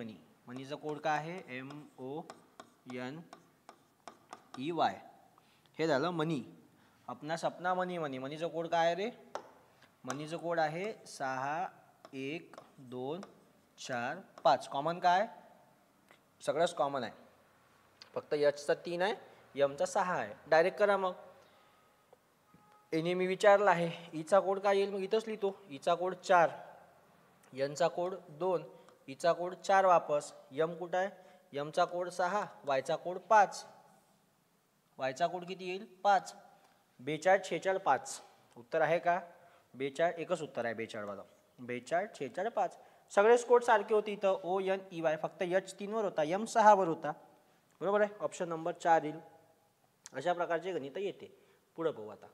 A: मनीचा कोड काय आहे? MONEY. हे झालं मनी. अपना सपना मनी. मनीचा कोड काय आहे रे? मनीचा कोड आहे 6 1 2 4 5. कॉमन काय? सगळंच कॉमन आहे, फक्त Hचा 3 आहे, Mचा 6 आहे. डायरेक्ट करा मग. एनिमी विचारला आहे ईचा कोड काय येईल, मग इथंच लिहितो. ईचा कोड 4, Nचा कोड 2, ईचा कोड 4 वापस. M कुठं आहे? Mचा कोड 6, Yचा कोड 5. Yचा कोड किती येईल? 5. 42 46 5. उत्तर आहे का? 42 एकच उत्तर आहे 42 वाला. 42 46 5. सगळेच कोड सारखे होते इथं. ONEY, फक्त H 3 वर होता, M 6 वर होता. बरोबर आहे, ऑप्शन नंबर 4 येईल. अशा प्रकारचे गणित येते. पुढे पाहू आता.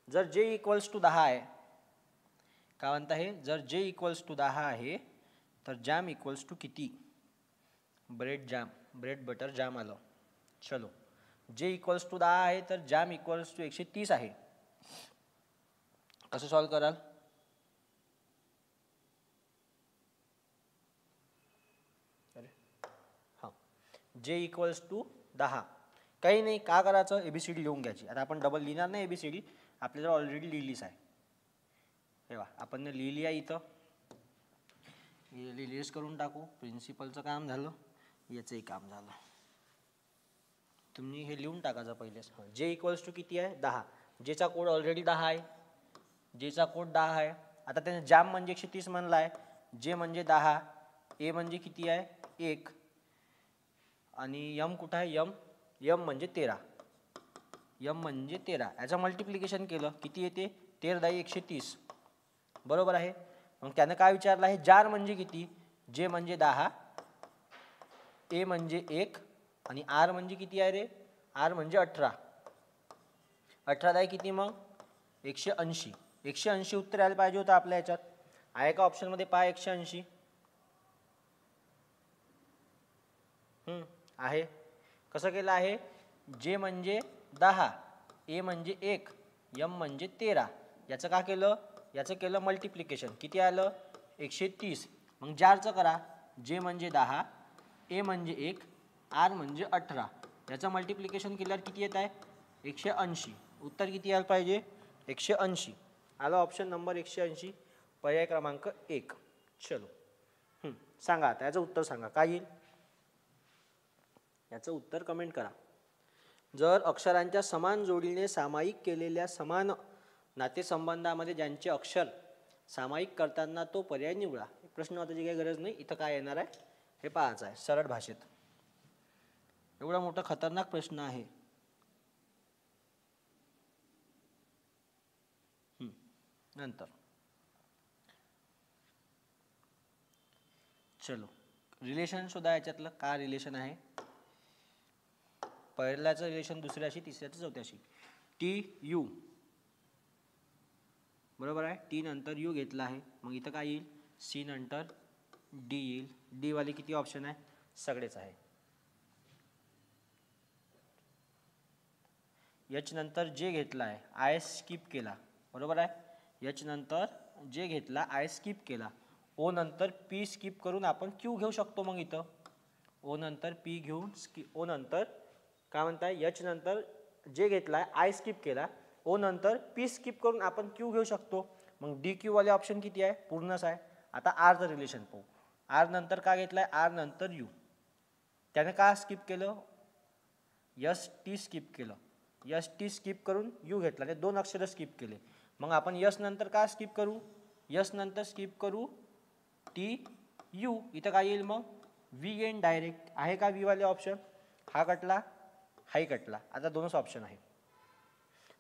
A: जर J = 10 आहे, काय म्हणता हे? जर J = 10 आहे तर जॅम इक्वल्स टू किती? ब्रेड बटर जॅम आलं. चलो, J = 10 आहे तर जॅम इक्वल्स टू 130 आहे. कसं सॉल्व कराल? J = 10. काही नाही, का करायचं? ABCD लिहून घ्यायची. आता आपण डबल लिहिणार नाही ABCD, आपल्याला ऑलरेडी लिहिलीच आहे. हे बघा, आपण लिहिली आहे इथं. लिस्ट करून टाकू. प्रिन्सिपलचं काम झालं, याचंही काम झालं. तुम्ही हे लिहून टाकायचं पहिलेच. J = किती आहे? 10. Jचा कोड ऑलरेडी 10 आहे. Jचा कोड 10 आहे. आता त्याने जॅम म्हणजे 130 म्हणला आहे. J म्हणजे 10, A म्हणजे किती आहे? 1, आणि M कुठं आहे? M म्हणजे 13. M म्हणजे 13. याचं मल्टिप्लिकेशन केलं किती येते? 13 130. बरोबर आहे. मग त्यानं काय विचारलं आहे? जार म्हणजे किती? J म्हणजे 10, A म्हणजे 1, आणि R म्हणजे किती आहे रे? R म्हणजे 18. 18 किती मग? 180. 180 उत्तर यायला पाहिजे होतं आपल्या याच्यात. आहे का ऑप्शनमध्ये? पहा 180 आहे. कसं केलं आहे? J म्हणजे 10, A म्हणजे 1, M म्हणजे 13. याचं का केलं? याचं केलं मल्टिप्लिकेशन. किती आलं? 130. मग जारचं करा. J म्हणजे 10, A म्हणजे 1, R म्हणजे 18. याचं मल्टिप्लिकेशन केल्यावर किती येत आहे? 180. उत्तर किती यायला पाहिजे? 180. आलं ऑप्शन नंबर 180, पर्याय क्रमांक 1. चलो सांगा आता याचं उत्तर सांगा, काय येईल? याचं उत्तर कमेंट करा. जर अक्षरांच्या समान जोडीने सामायिक केलेल्या समान नातेसंबंधामध्ये ज्यांचे अक्षर सामायिक करताना तो पर्याय निवडा. प्रश्न वाचायची काही गरज नाही, इथं काय येणार आहे हे पाहायचं आहे सरळ भाषेत. एवढा मोठा खतरनाक प्रश्न आहे. नंतर चलो, रिलेशन शोधा. याच्यातलं काय रिलेशन आहे? पहिल्याचं रिलेशन दुसऱ्याशी, तिसऱ्याचं चौथ्याशी. TU बरोबर आहे. T नंतर U घेतला आहे, मग इथं काय येईल? C नंतर D येईल. D वाले किती ऑप्शन आहे? सगळेच आहे. एच नंतर जे घेतला आहे आय स्किप केला, बरोबर आहे. एच नंतर जे घेतला आय स्किप केला. ओ नंतर पी स्किप करून आपण क्यू घेऊ शकतो. मग इथं ओ नंतर पी घेऊन ओ नंतर काय म्हणताय, एच नंतर जे घेतलाय आय स्किप केला, ओ नंतर पी स्किप करून आपण क्यू घेऊ शकतो. मग डी क्यू वाले ऑप्शन किती आहे, पूर्णच आहे. आता आरचं रिलेशन पाहू. आर नंतर का घेतलाय, आर नंतर यू. त्याने का स्किप केलं, एस टी स्किप केलं. एस टी स्किप करून यू घेतला, ते 2 अक्षर स्किप केले. मग आपण यस नंतर का स्किप करू, यस नंतर स्किप करू टी यू. इथं काय येईल मग, व्ही येईन डायरेक्ट. आहे का व्ही वाले ऑप्शन, हा कटला हाही कटला. आता 2च ऑप्शन आहे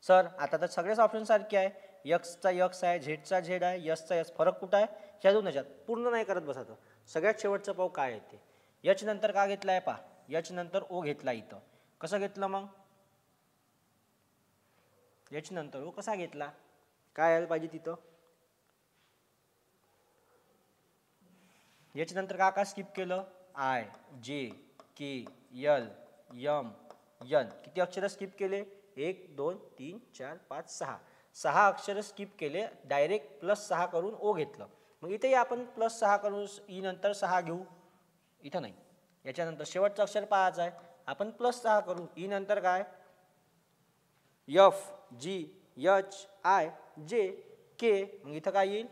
A: सर. आता तर सगळेच ऑप्शन सारखे आहे. यक्सचा यक्स आहे, झेडचा झेड आहे, यसचा यस. फरक कुठं आहे, ह्या 2 ह्याच्यात. पूर्ण नाही करत बसायचं. सगळ्यात शेवटचं पाहू काय आहे ते. एच नंतर का घेतला आहे पा, एच नंतर ओ घेतला. इथं कसं घेतलं मग, एच नंतर ओ कसा घेतला, काय यायला पाहिजे तिथं. एच नंतर का स्किप केलं, I J K L M N. किती अक्षर स्किप केले, 1 2 3 4 5 6. 6 अक्षर स्किप केले. डायरेक्ट +6 करून ओ घेतलं. मग इथेही आपण +6 करून ई नंतर 6 घेऊ. इथं नाही, याच्यानंतर शेवटचं अक्षर पाहायचं आहे. आपण +6 करू. ई नंतर काय, F G H I J K. मग इथं काय येईल,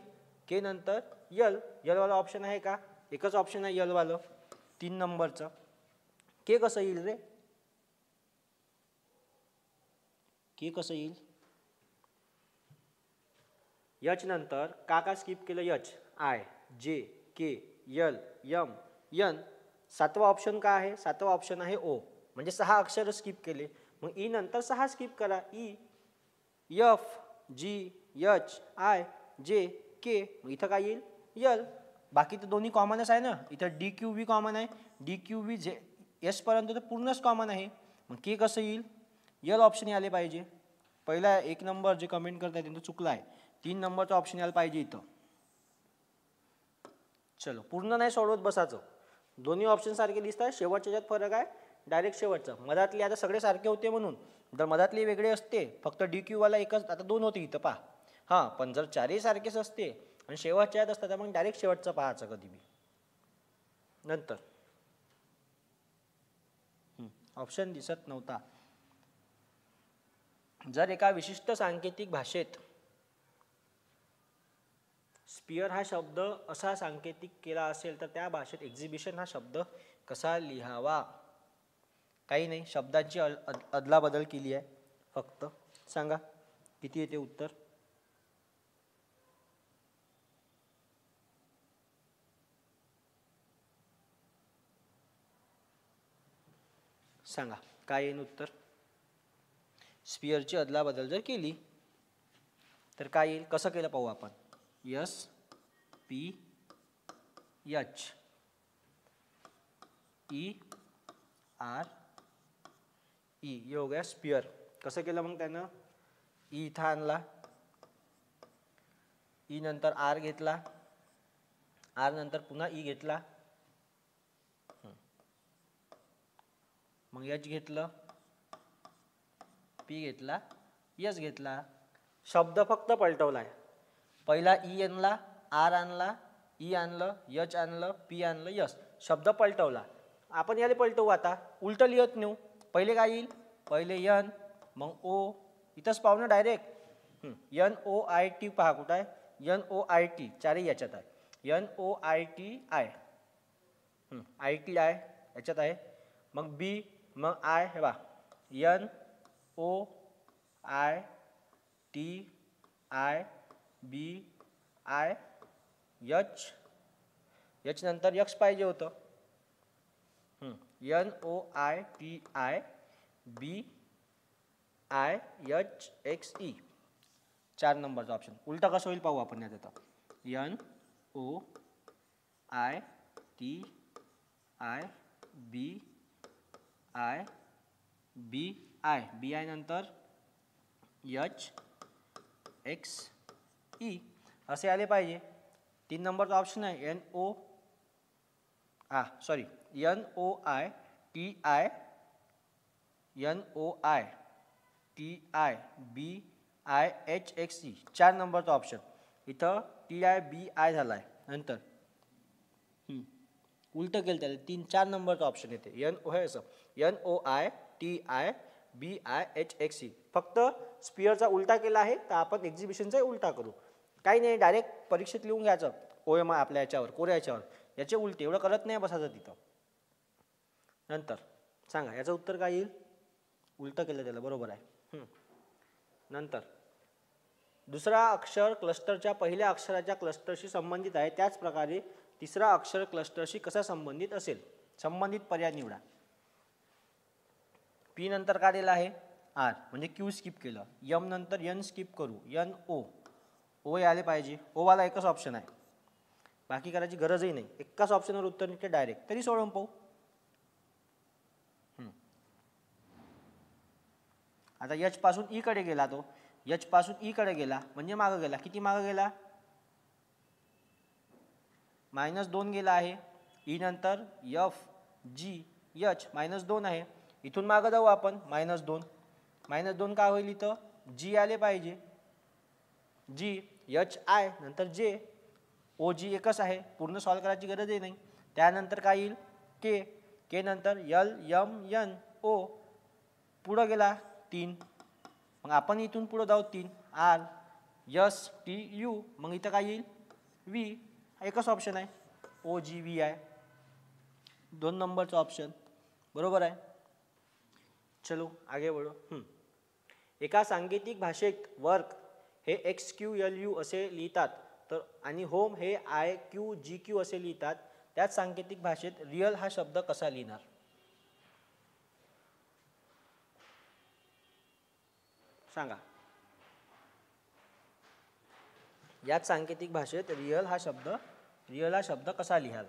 A: के नंतर यल. यलवाला ऑप्शन आहे का, एकच ऑप्शन आहे यलवालं 3 नंबरचं. के कसं येईल रे, के कसं येईल. एच नंतर का स्किप केलं, H I J K L M N. 7वा option का आहे, 7वा ऑप्शन आहे ओ. म्हणजे 6 अक्षर स्किप केले. मग ई नंतर 6 स्किप करा. E F G H I J K. मग इथं काय येईल, यल. बाकी तर दोन्ही कॉमनच आहे ना. इथं डी क्यू व्ही कॉमन आहे, D Q V J S पर्यंत तर पूर्णच कॉमन आहे. मग के कसं येईल, यल ऑप्शन यायला पाहिजे. पहिला 1 नंबर जे कमेंट करताय त्यांचं चुकलं आहे. 3 नंबरचा ऑप्शन यायला पाहिजे इथं. चलो, पूर्ण नाही सोडवत बसायचं. दोन्ही ऑप्शन सारखे दिसतात. शेवटच्या याच्यात फरक आहे, डायरेक्ट शेवटचा. मधातले आता सगळे सारखे होते म्हणून, जर मधातले वेगळे असते फक्त डी क्यू वाला एकच, आता 2 होते इथं पहा. हां, पण जर 4ही सारखेच असते आणि शेवटच्या यात असतात, मग डायरेक्ट शेवटचं पाहायचं कधी बी. नंतर ऑप्शन दिसत नव्हता. जर एका विशिष्ट सांकेतिक भाषेत स्पियर हा शब्द असा सांकेतिक केला असेल तर त्या भाषेत एक्झिबिशन हा शब्द कसा लिहावा. काही नाही, शब्दांची अदलाबदल केली आहे फक्त. सांगा किती येते उत्तर. सांगा काय येईल उत्तर. स्पियरची अदलाबदल जर केली तर काय येईल, कसं केलं पाहू आपण. S P H E R E, ये हो गया स्पियर. कसं केलं मग त्यानं, ई इथं आणला, ई नंतर आर घेतला, आर नंतर पुन्हा ई घेतला, मग एच घेतलं, पी घेतला, एस घेतला. शब्द फक्त पलटवला आहे. पहिला ई आणला, आर आणला, ई आणलं, एच आणलं, पी आणलं, यस. शब्द पलटवला. आपण याला पलटवू आता, उलट लिहत नेऊ. पहिले काय येईल, पहिले यन, मग ओ. इथंच पाहू ना direct. N O I T पहा कुठं आहे, एन ओ आय टी. चारही याच्यात आहे. N O I T I, I T I याच्यात आहे. मग बी, मग आय. हे बा, N O I T I B I H. H नंतर यक्स पाहिजे होतं. N O I T I B I H X E. 4 नंबरचा ऑप्शन. उलटा कसं होईल पाहू आपण यात आता. N O I T I B I B I, B I नंतर एच एक्स ई असे आले पाहिजे. 3 नंबरचा ऑप्शन आहे N O N O I T I N O I TIBIHXE 4 नंबरचा ऑप्शन. इथं TIBI झाला आहे. नंतर उलटं केलं त्याला 3-4 नंबरचा ऑप्शन येते. NO हे असं NOITIBIHXE. फक्त स्पिअरचा उलटा केला आहे तर आपण एक्झिबिशनचा उलटा करू. काही नाही, डायरेक्ट परीक्षेत लिहून घ्यायचं OM आपल्या याच्यावर कोऱ्या याच्यावर याचे उलटे. एवढं करत नाही बसायचं तिथं. नंतर सांगा याचं उत्तर काय येईल. उलटं केलं त्याला, बरोबर आहे. नंतर दुसरा अक्षर क्लस्टरच्या पहिल्या अक्षराच्या क्लस्टरशी संबंधित आहे, त्याच प्रकारे तिसरा अक्षर क्लस्टरशी कसा संबंधित असेल. संबंधित पर्याय निवडा. P नंतर काय दिलं आहे R, म्हणजे Q स्किप केलं. M नंतर N स्किप करू, NO. O आले पाहिजे. O वाला एकच ऑप्शन आहे, बाकी करायची गरजही नाही. एकाच ऑप्शनवर उत्तर निघते डायरेक्ट. तरी सोडवून पाहू. आता H पासून E कडे गेला तो. H पासून E कडे गेला म्हणजे मागं गेला. किती मागं गेला? -2 गेला आहे. E नंतर F G H -2 आहे. इथून मागं जाऊ आपण. -2 -2 काय होईल इथं? G आले पाहिजे. G H I नंतर J O G एकच आहे, पूर्ण सॉल्व करायची गरजही नाही. त्यानंतर काय येईल? K K नंतर L M N O. पुढं गेला 3, मग आपण इथून पुढं जाऊ 3 R S T U. मग इथं काय येईल? V. एकच ऑप्शन आहे OGVI. 2 नंबरचा ऑप्शन बरोबर आहे. चलो आगे बढ़ो. एका सांकेतिक भाषेत वर्क हे XQLU असे लिहितात तर आणि होम हे IQGQ असे लिहितात. त्याच सांकेतिक भाषेत रिअल हा शब्द कसा लिहिणार? सांगा. याच सांकेतिक भाषेत रिअल हा शब्द कसा लिहाल?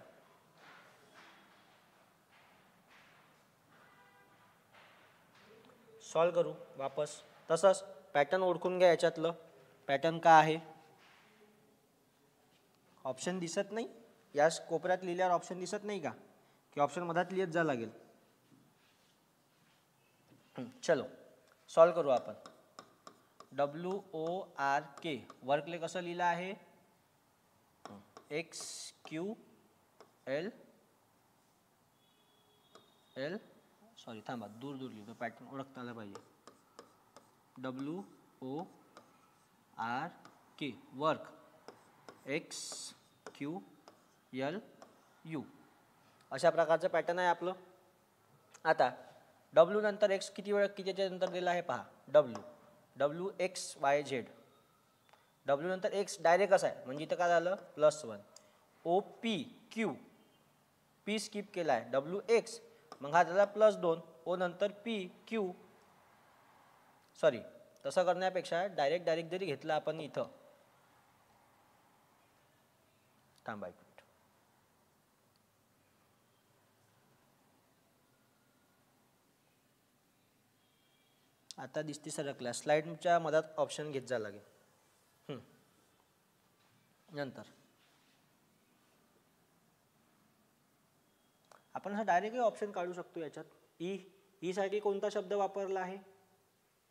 A: सॉल्व करू वापस. तसंच पॅटर्न ओळखून घ्या. याच्यातलं पॅटर्न काय आहे? ऑप्शन दिसत नाही या कोपऱ्यात लिहिल्यावर? ऑप्शन दिसत नाही का? की ऑप्शन मधात लिहित जा लागेल? चलो सॉल्व करू आपण. WORK वर्कले कसं लिहिलं आहे? XQL सॉरी थांबा, दूर लिहितो, पॅटर्न ओळखता आला पाहिजे. WORK वर्क XQLU अशा प्रकारचं पॅटर्न आहे आपलं. आता W नंतर X कितीच्या नंतर दिला आहे पहा. WXYZ. W नंतर X डायरेक्टच आहे म्हणजे इथं काय झालं? +1. OPQ P स्किप केला आहे. WX मग हा झाला +2. O नंतर PQ. सॉरी, तसं करण्यापेक्षा डायरेक्ट जरी घेतला आपण इथं. थांबा एक मिनिट. आता दिसती सरकला. स्लाइडच्या मधात ऑप्शन घेत जा लागेल. नंतर आपण हा डायरेक्ट ऑप्शन काढू शकतो याच्यात. ई साठी कोणता शब्द वापरला आहे?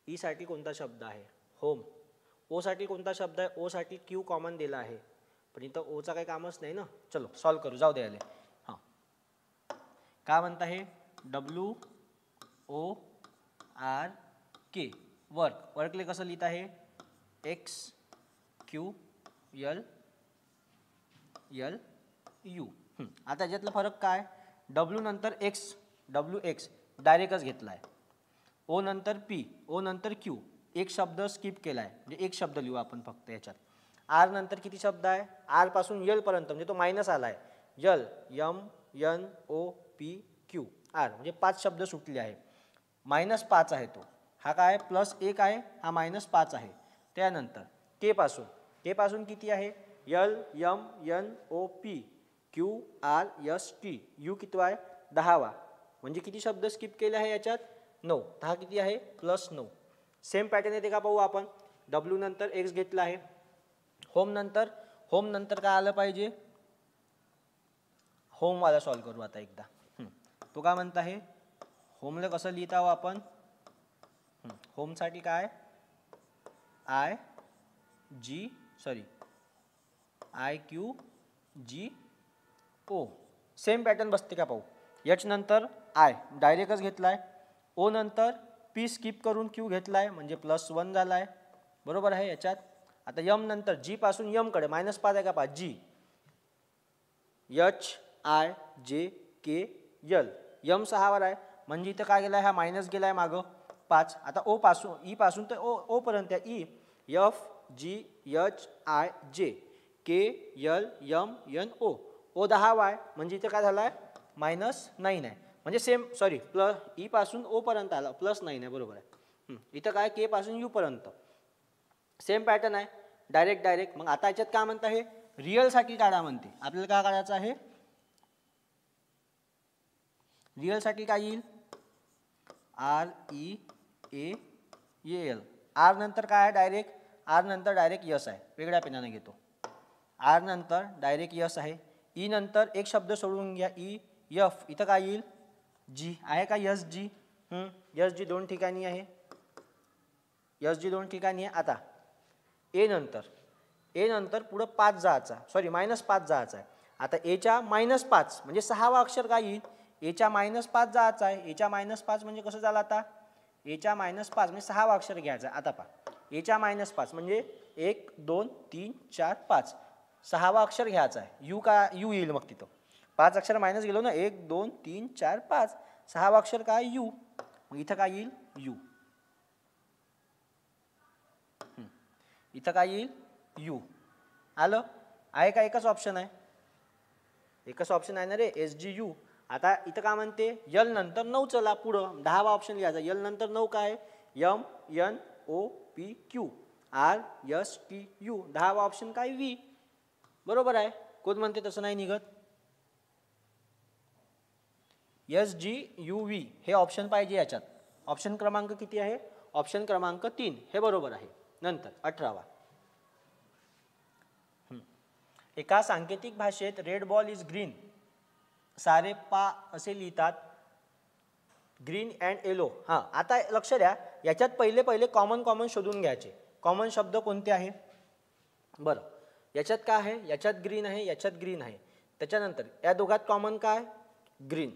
A: ई साठी कोणता शब्द आहे? होम. ओ साठी कोणता शब्द आहे? ओ साठी क्यू कॉमन दिला आहे, पण इथं ओचा काही कामच नाही ना. चलो सॉल्व करू, जाऊ द्यायला. हां काय म्हणता हे? WORK वर्कले कसं लिहित आहे? XQLU. आता याच्यातला फरक काय? W नंतर WX डायरेक्टच घेतला आहे. O नंतर P, O नंतर Q एक शब्द स्किप केला आहे म्हणजे एक शब्द लिहू आपण फक्त याच्यात. R नंतर किती शब्द आहे? R पासून L पर्यंत म्हणजे तो मायनस आला आहे. L M N O P Q R म्हणजे 5 शब्द सुटले आहे. -5 आहे तो. हा काय? +1 आहे, हा -5 आहे. त्यानंतर K पासून किती आहे? L M N O P Q R S T U किती आहे? 10वा. म्हणजे किती शब्द स्किप केले आहे याच्यात? 9. 10 किती आहे? +9. सेम पॅटर्न येते का पाहू आपण. W नंतर X घेतला आहे. होम नंतर काय आलं पाहिजे? होमवाला सॉल्व करू आता एकदा. तो काय म्हणत आहे? होमला कसं लिहित आहो आपण? होमसाठी काय I Q G O. Same pattern बसते का पाहू. एच नंतर आय डायरेक्टच घेतलाय, ओ नंतर पी स्किप करून क्यू घेतलाय म्हणजे +1 झालाय. बरोबर आहे. याच्यात आता यम नंतर जी पासून यम कडे -5 आहे का पहा. जी H I J K L M 6 वर आहे म्हणजे इथं काय गेलाय, हा मायनस गेलाय मागं 5. आता ओ पासून ई पासून तर ओ पर्यंत E F G H I J K L M N O. O 10 Y म्हणजे इथे काय झालाय -9 आहे म्हणजे सेम प्लस ई पासून ओ पर्यंत आला +9 आहे. बरोबर आहे. इथं काय के पासून यू पर्यंत सेम पॅटर्न आहे. डायरेक्ट मग आता याच्यात काय म्हणतं आहे, रिअलसाठी काढा म्हणते. आपल्याला काय काढायचं आहे, रिअलसाठी काय येईल REAL. आर नंतर काय आहे डायरेक्ट, आर नंतर डायरेक्ट यस आहे. वेगळ्या पेनाने घेतो. आर नंतर डायरेक्ट यस आहे. ई नंतर एक शब्द सोडून घ्या ई एफ. इथं काय येईल जी आहे का यस जी. यस जी 2 ठिकाणी आहे. यस जी 2 ठिकाणी आहे. आता ए नंतर पुढं 5 जायचा -5 जायचा आहे. आता एच्या -5 म्हणजे 6वा अक्षर काय येईल, एच्या -5 जायचा आहे. एच्या -5 म्हणजे कसं झालं आता, एच्या -5 म्हणजे 6वा अक्षर घ्यायचा. आता पहा एच्या -5 म्हणजे 1 2 3 4 5 6वा अक्षर घ्यायचा आहे. यू येईल. मग तिथं 5 अक्षर मायनस गेलो ना, 1 2 3 4 5 6वा अक्षर काय यू. मग इथं काय येईल यू. इथं काय येईल यू. आलं आहे का. एकच ऑप्शन आहे, एकच ऑप्शन आहे ना रे, SGU. आता इथं काय म्हणते, यल नंतर 9 चला पुढं 10वा ऑप्शन लिहायचा. यल नंतर 9 काय MNOPQ RSTU. 10वा ऑप्शन काय V. बरोबर आहे. कोण म्हणते तसं नाही निघत. SGUV हे ऑप्शन पाहिजे याच्यात. ऑप्शन क्रमांक किती आहे, ऑप्शन क्रमांक 3 हे बरोबर आहे. नंतर 18वा, एका सांकेतिक भाषेत रेड बॉल इज ग्रीन सारे पा असे लिहितात. Green and yellow. हां आता लक्ष द्या, याच्यात पहिले कॉमन शोधून घ्यायचे. कॉमन शब्द कोणते आहे बरं. याच्यात काय आहे, याच्यात ग्रीन आहे, याच्यात ग्रीन आहे. त्याच्यानंतर या दोघात कॉमन काय ग्रीन.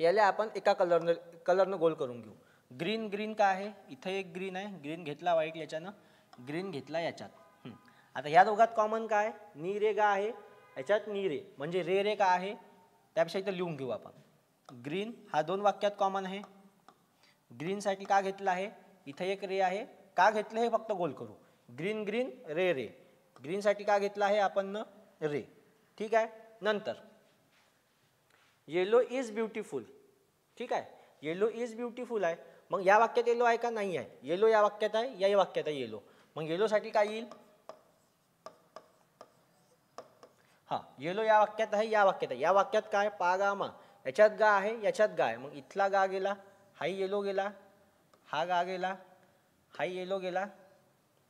A: याला आपण एका कलरनं गोल करून घेऊ. ग्रीन काय आहे, इथं एक ग्रीन आहे, ग्रीन घेतला व्हाईट याच्यानं, ग्रीन घेतला याच्यात. आता या दोघात कॉमन काय नी गा आहे, याच्यात नी म्हणजे रे काय आहे, त्यापेक्षा इथं लिहून घेऊ आपण. ग्रीन हा 2 वाक्यात कॉमन आहे. ग्रीनसाठी का घेतला आहे, इथं एक रे आहे, का घेतलं हे फक्त गोल करू. ग्रीन रे. ग्रीनसाठी का घेतला आहे आपण रे. ठीक आहे. नंतर येलो इज ब्युटिफुल. ठीक आहे, येलो इज ब्युटिफुल आहे. मग या वाक्यात येलो आहे का नाही आहे, येलो या वाक्यात आहे, या वाक्यात आहे येलो. मग येलोसाठी काय येईल, हां येलो या वाक्यात आहे, या वाक्यात आहे. या वाक्यात काय पा गा मा, याच्यात गा आहे, याच्यात गा आहे. मग इथला गा गेला, हाही येलो गेला, हा गा गेला, हाही येलो गेला,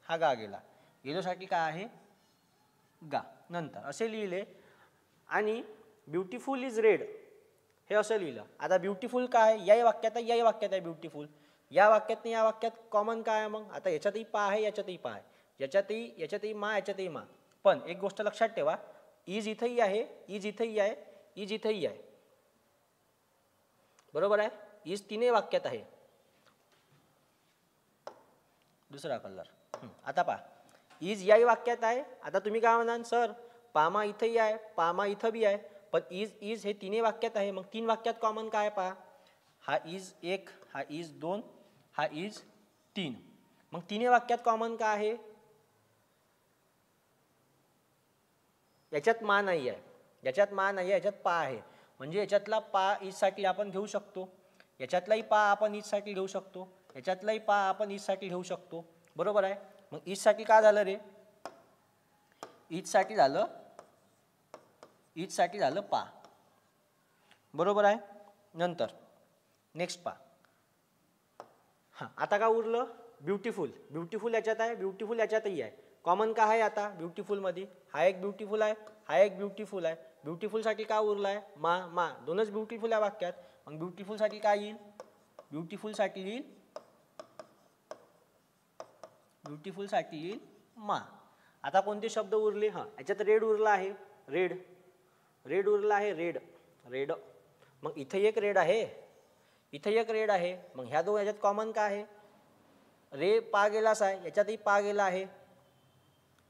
A: हा गा गेला. येलोसाठी काय आहे गा. नंतर असे लिहिले. आणि ब्युटिफुल इज रेड हे असं लिहिलं. आता ब्युटिफुल काय याही वाक्यात आहे, याही वाक्यात आहे ब्युटिफुल. या वाक्यात या वाक्यात कॉमन काय आहे मग, आता याच्यातही पा आहे, याच्यातही पा आहे, याच्यातही मा, याच्यातही मा. पण एक गोष्ट लक्षात ठेवा, इज इथंही आहे, इज इथंही आहे, इज इथंही आहे. बरोबर आहे. इज 3 वाक्यात आहे. दुसरा कलर. आता पहा इज याही वाक्यात आहे. आता तुम्ही काय म्हणाल सर पामा इथंही आहे, पामा इथं बी आहे, पण इज हे 3 वाक्यात आहे. मग 3 वाक्यात कॉमन काय पहा, हा इज 1, हा इज 2, हा इज 3. मग 3 वाक्यात कॉमन काय आहे, याच्यात मा नाही आहे, याच्यात मा नाही आहे, याच्यात पा आहे. म्हणजे याच्यातला पा इजसाठी आपण घेऊ शकतो, याच्यातलाही पा आपण इजसाठी घेऊ शकतो, याच्यातलाही पा आपण इजसाठी घेऊ शकतो. बरोबर आहे. मग इजसाठी काय झालं रे, इजसाठी झालं पा. बरोबर आहे. नंतर नेक्स्ट पा. हां आता काय उरलं ब्युटिफुल याच्यात आहे, ब्युटिफुल याच्यातही आहे. कॉमन काय आहे आता ब्युटिफुलमध्ये, हा एक ब्युटिफुल आहे, हा एक ब्युटिफुल आहे. ब्युटिफुलसाठी काय उरलं आहे मा. दोनच ब्युटिफुल आहे वाक्यात. मग ब्युटिफुलसाठी काय येईल, ब्युटिफुलसाठी येईल ब्युटिफुलसाठी येईल मा. आता कोणते शब्द उरले? हां, याच्यात रेड उरला आहे, रेड, रेड उरला आहे, रेड, रेड. मग इथे एक रेड आहे, इथे एक रेड आहे. मग ह्या दोन याच्यात कॉमन काय आहे? रे पा गेलाच आहे, याच्यातही पा गेला आहे.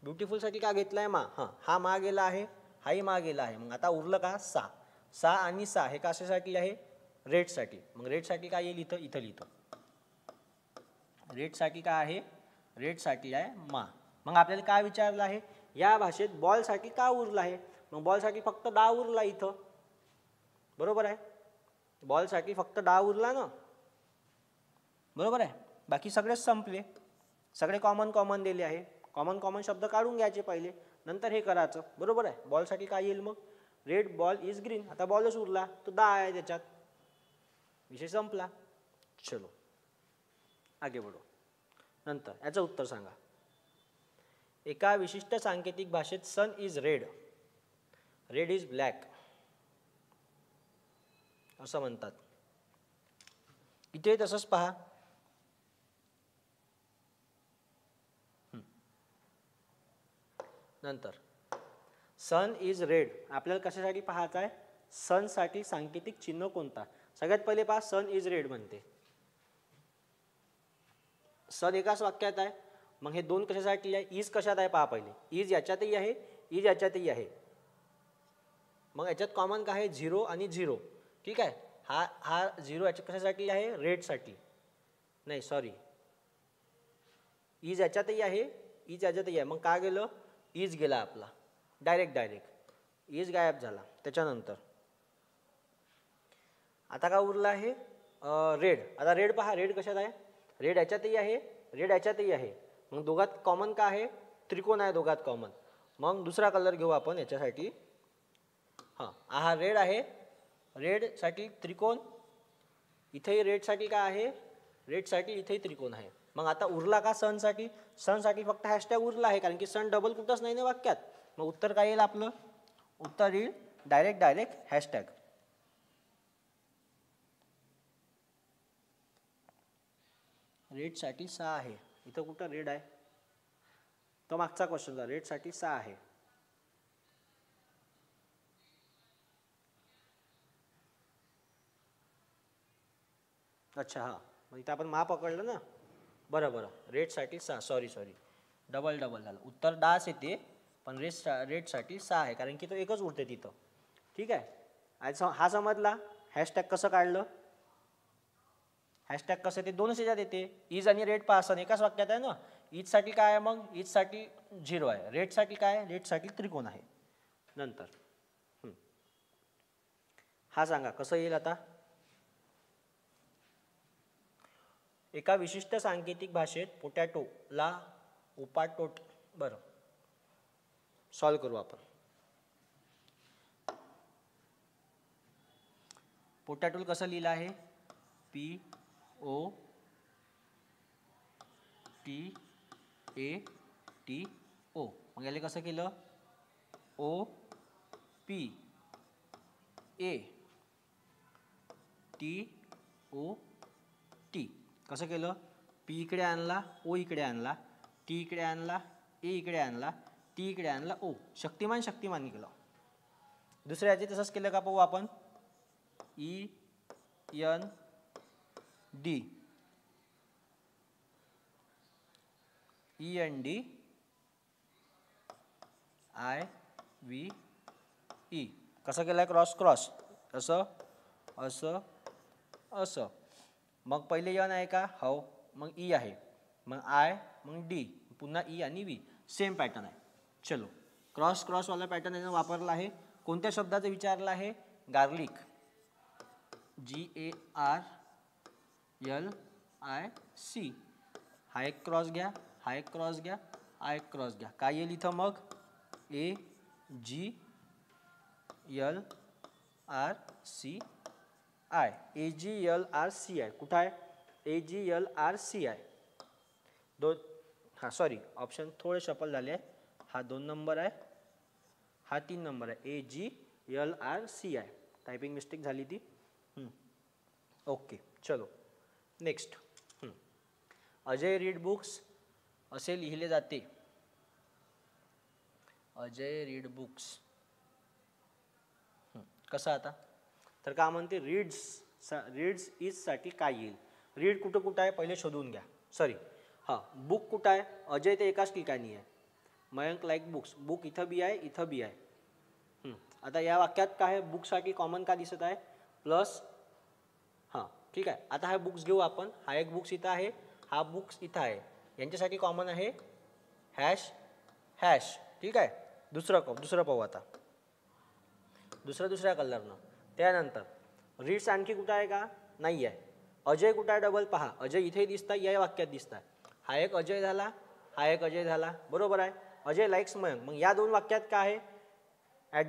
A: ब्युटिफुलसाठी का घेतलाय मा? हां, हा मा गेला आहे, हाही मा गेला आहे. मग आता उरलं का? सा. सा आणि सा हे कशासाठी आहे? रेडसाठी. मग रेडसाठी काय येईल? इथं इथं लिहितो. रेडसाठी काय आहे? रेडसाठी आहे मा. मग आपल्याला काय विचारलं आहे? या भाषेत बॉलसाठी का उरलं आहे? मग बॉलसाठी फक्त डा उरला इथं, बरोबर आहे. बॉलसाठी फक्त डा उरला ना, बरोबर आहे. बाकी सगळेच संपले, सगळे कॉमन कॉमन दिले आहे. कॉमन कॉमन शब्द काढून घ्यायचे पहिले, नंतर हे करायचं, बरोबर आहे. बॉलसाठी काय येईल मग? Red ball is green. आता बॉलच उरला, तो दा आहे त्याच्यात, विषय संपला. चलो आगे बढो. नंतर याचं उत्तर सांगा. एका विशिष्ट सांकेतिक भाषेत sun is red, red is black असं म्हणतात. इथे तसंच पहा. नंतर सन इज रेड आपल्याला कशासाठी पाहायचं आहे? सनसाठी सांकेतिक चिन्ह कोणता? सगळ्यात पहिले पहा, सन इज रेड म्हणते. सन एकाच वाक्यात आहे, मग हे दोन कशासाठी आहे? इज कशात आहे पहा पहिले. इज याच्यातही आहे, इज याच्यातही आहे. मग याच्यात कॉमन काय आहे? झिरो आणि झिरो. ठीक आहे. हा हा झिरो याच्या कशासाठी आहे? रेडसाठी. नाही सॉरी, इज याच्यातही आहे, इज याच्यातही आहे. मग काय गेलं? इज गेला आपला, डायरेक्ट इज गायब झाला. त्याच्यानंतर आता काय उरला आहे? रेड. आता रेड पहा, रेड कशात आहे? रेड याच्यातही आहे, रेड याच्यातही आहे. मग दोघात कॉमन काय आहे? त्रिकोण आहे दोघात कॉमन. मग दुसरा कलर घेऊ आपण याच्यासाठी. हां, हा रेड आहे, रेडसाठी त्रिकोण. इथेही रेडसाठी काय आहे? रेडसाठी इथेही त्रिकोण आहे. मग आता उरला का सनसाठी? सनसाठी फक्त हॅशटॅग उरला आहे, कारण की सन डबल कुठंच नाही ना वाक्यात. मग उत्तर काय येईल आपलं? उत्तर येईल डायरेक्ट हॅशटॅग. रेडसाठी 6 आहे, इथं कुठं रेड आहे? तो मागचा क्वेश्चनचा. रेडसाठी 6 आहे. अच्छा, हां, मग इथं आपण मा पकडलं ना. बरं, रेडसाठी 6. सॉरी डबल झालं. उत्तर डास येते, पण रेडसाठी 6 आहे, कारण की तो एकच उरते तिथं. ठीक आहे. आज हा समजला. हॅशटॅग कसं काढलं? हॅशटॅग कसं ते दोनच याच्यात येते. इज आणि रेड पासन एकाच वाक्यात आहे ना. इजसाठी काय आहे? मग इजसाठी 0 आहे. रेडसाठी काय आहे? रेडसाठी त्रिकोण आहे. नंतर हा सांगा कसं येईल आता? एका विशिष्ट सांकेतिक भाषेत पोटॅटोला उपाटोट. बरं, सॉल्व करू आपण. पोटॅटोल कसं लिहिलं आहे? POTATO. मग याला कसं केलं? OPATOT. कसं केलं? पी इकडे आणला, ओ इकडे आणला, टी इकडे आणला, ए इकडे आणला, टी इकडे आणला, ओ. शक्तिमान केलं. दुसऱ्या याची तसंच केलं का पाहू आपण. ENDIVE. कसं केलं? क्रॉस. असं. मग पहिले यन आहे का? हो. मग ई आहे, मग आय, मग डी, पुन्हा ई आणि व्ही. सेम पॅटर्न आहे. चलो, क्रॉसवाला पॅटर्न यानं वापरला आहे. कोणत्या शब्दाचं विचारलं आहे? गार्लिक. GARLIC. हा एक क्रॉस घ्या, हा एक क्रॉस घ्या, हा एक क्रॉस घ्या. काय येईल इथं मग? AGLRCI. AGLRCI कुठं आहे? AGLRCI. हां सॉरी, ऑप्शन थोडे शफल झाले आहे. हा 2 नंबर आहे, हा 3 नंबर आहे. AGLRCI. टायपिंग मिस्टेक झाली ती. ओके, चलो नेक्स्ट. अजय रीड बुक्स असे लिहिले जाते. Ajay read books. कसं आता तर का म्हणते रीड्स इज साठी काय येईल. रीड कुठं कुठं आहे पहिले शोधून घ्या. सॉरी हां बुक कुठं आहे. अजय ते एकाच ठिकाणी आहे. Mayank like books. बुक इथं बी आहे इथं बी आहे. आता या वाक्यात काय आहे बुकसाठी कॉमन का दिसत आहे प्लस. हां ठीक आहे. आता हा बुक्स घेऊ आपण. हा एक बुक्स इथं आहे हा बुक्स इथं आहे. यांच्यासाठी कॉमन आहे हॅश हॅश. ठीक आहे. दुसरं पाहू आता दुसऱ्या कलरनं. त्यानंतर रीड्स आणखी कुठं आहे का नाही आहे. अजय कुठं आहे डबल पहा. अजय इथेही दिसत आहे या वाक्यात दिसत आहे. हा एक अजय झाला हा एक अजय झाला बरोबर आहे. अजय लाईक्स मयंक. मग या दोन वाक्यात काय आहे at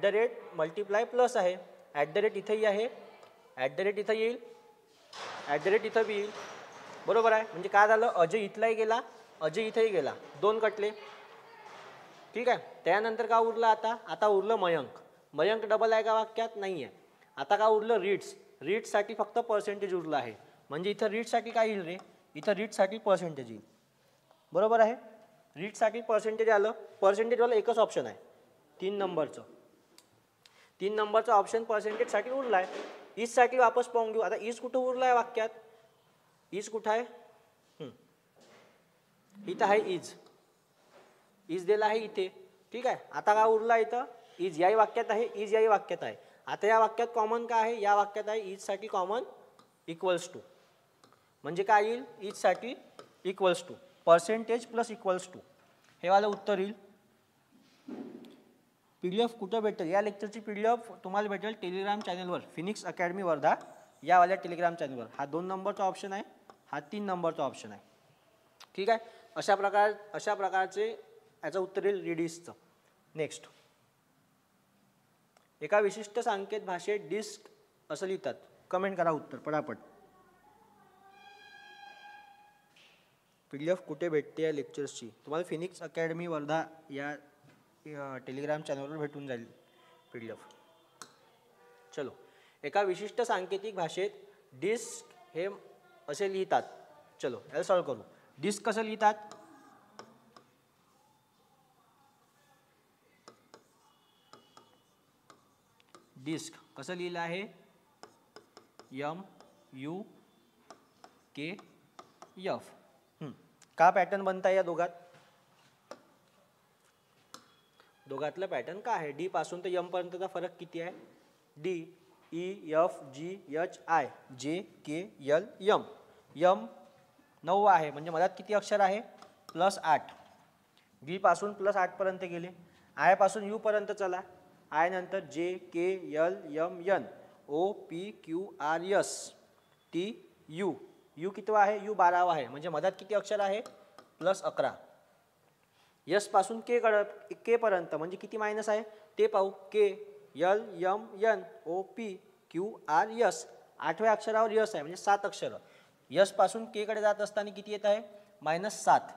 A: the rate multiply plus आहे. ॲट द रेट इथंही आहे ॲट द रेट इथं येईल ॲट द रेट इथं बी येईल बरोबर आहे. म्हणजे काय झालं अजय इथलाही गेला अजय इथंही गेला दोन कटले. ठीक आहे. त्यानंतर का उरलं आता उरलं मयंक. मयंक डबल आहे का वाक्यात नाही आहे. आता का उरलं रीड्ससाठी फक्त पर्सेंटेज उरलं आहे. म्हणजे इथं रीड्ससाठी काय येईल रे इथं रीड्ससाठी पर्सेंटेज येईल बरोबर आहे. रीड्ससाठी पर्सेंटेज आलं. पर्सेंटेजवाला एकच ऑप्शन आहे 3 नंबरचं. 3 नंबरचा ऑप्शन पर्सेंटेजसाठी उरला आहे. इजसाठी वापस पाहून घेऊ. आता इज कुठं उरला आहे वाक्यात. इज कुठं आहे इथं आहे इज दिला आहे इथे. ठीक आहे. आता का उरला इथं इज याही वाक्यात आहे इज याही वाक्यात आहे. आता या वाक्यात कॉमन काय आहे या वाक्यात आहे इजसाठी कॉमन इक्वल्स टू. म्हणजे काय येईल इजसाठी equals to percentage plus equals to. हे वालं उत्तर येईल. PDF कुठं भेटेल या लेक्चरची PDF तुम्हाला भेटेल टेलिग्राम चॅनलवर फिनिक्स अकॅडमी वर्धा यावाल्या टेलिग्राम चॅनलवर. हा 2 नंबरचा ऑप्शन आहे हा 3 नंबरचा ऑप्शन आहे. ठीक आहे. अशा प्रकारचे याचं उत्तर येईल रीडिसचं. नेक्स्ट एका विशिष्ट सांकेत भाषेत डिस्क असं लिहितात. कमेंट करा उत्तर पटापट. PDF कुठे भेटते या लेक्चर्सची तुम्हाला फिनिक्स अकॅडमी वर्धा या टेलिग्राम चॅनलवर भेटून जाईल PDF. चलो एका विशिष्ट सांकेतिक भाषेत डिस्क हे असे लिहितात. चलो याला सॉल्व करू. डिस्क कसं लिहितात डिस्क कसं लिहिलं आहे MUKF. का पॅटर्न बनता या दोघातलं पॅटर्न काय आहे. डी पासून तर M पर्यंतचा फरक किती आहे DEFGHI JKL M 9 आहे म्हणजे मधात किती अक्षर आहे +8. B पासून +8 पर्यंत गेले. I पासून U पर्यंत चला. I नंतर JKLMN OPQRS TU. U कितवा आहे U 12 आहे म्हणजे मधात किती अक्षर आहे +11. S पासून K पर्यंत म्हणजे किती मायनस आहे ते पाहू. KLMN OPQRS 8व्या अक्षरावर यस आहे म्हणजे 7 अक्षर. यस पासून K कडे जात असताना किती येत आहे -7.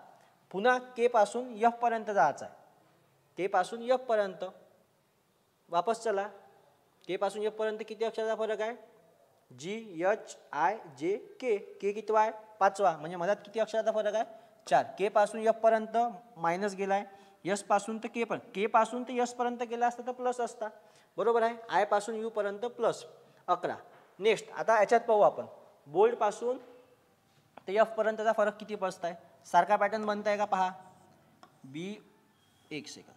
A: पुन्हा K पासून F पर्यंत जायचं आहे. K पासून F पर्यंत वापस चला. K पासून F पर्यंत किती अक्षराचा फरक आहे GHIJK. K कितवा आहे 5वा म्हणजे मधात किती अक्षराचा फरक आहे 4. K पासून F पर्यंत मायनस गेलाय. S पासून तर K पासून ते S पर्यंत गेला असता तर प्लस असता बरोबर आहे. I पासून U पर्यंत +11. नेक्स्ट आता याच्यात पाहू आपण बोल्ड पासून ते F पर्यंतचा फरक किती पडताय. सारखा पॅटर्न बनताय का पहा. एक सेकंद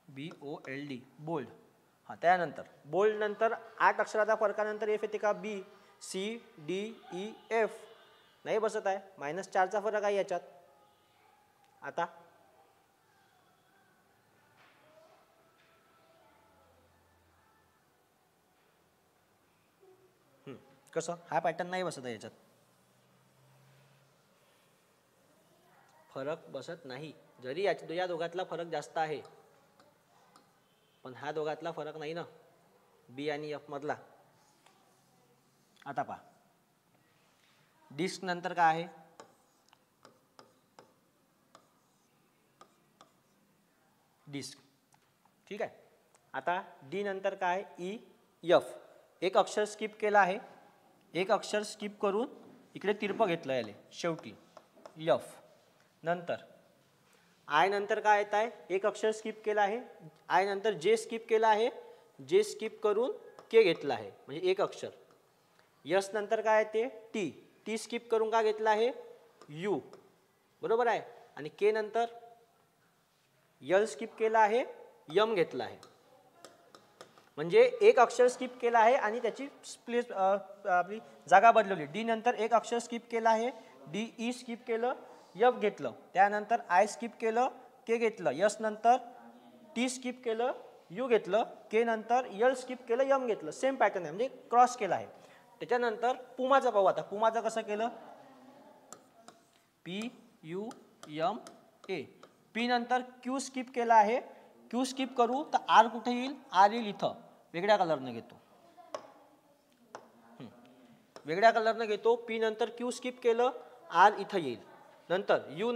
A: BOLD बोल्ड. हां त्यानंतर बोल्ड नंतर 8 अक्षराचा फरकानंतर F येते का BCDEF नाही बसत आहे. -4चा फरक आहे याच्यात. आता कसं हा पॅटर्न नाही बसत आहे याच्यात. फरक बसत नाही जरी या दोघातला फरक जास्त आहे पण हा दोघातला फरक नाही ना B आणि F मधला. आता पहा डिस्क नंतर काय आहे डिस्क. ठीक आहे. आता डी नंतर काय ई एफ, एक अक्षर स्किप केलं आहे, एक अक्षर स्किप करून इकडे तिरपं घेतलं याले शेवटी एफ. नंतर आय नंतर काय येत आहे, एक अक्षर स्किप केलं आहे, आय नंतर जे स्किप केलं आहे, जे स्किप करून के घेतलं आहे म्हणजे एक अक्षर. यस नंतर काय येते टी, टी स्किप करून काय घेतलं आहे यू, बरोबर आहे. आणि के नंतर यल स्किप केला आहे, यम घेतला आहे. म्हणजे एक अक्षर स्किप केला आहे आणि त्याची प्लेस आपली जागा बदलवली. डी नंतर एक अक्षर स्किप केलं आहे, डी ई स्किप केलं, एफ घेतलं. त्यानंतर आय स्किप केलं, के घेतलं. यस नंतर टी स्किप केलं, यू घेतलं. के नंतर यल स्किप केलं, यम घेतलं. सेम पॅटर्न आहे म्हणजे क्रॉस केला आहे. त्याच्यानंतर पुमाचं पाहू. आता पुमाचं कसं केलं, P U M A. P नंतर क्यू स्किप केला आहे, क्यू स्किप करू तर आर कुठे येईल, आर येईल इथं, वेगळ्या कलरनं घेतो, वेगळ्या कलरनं घेतो. पी नंतर क्यू स्किप केलं, आर इथं येईल. नंतर यू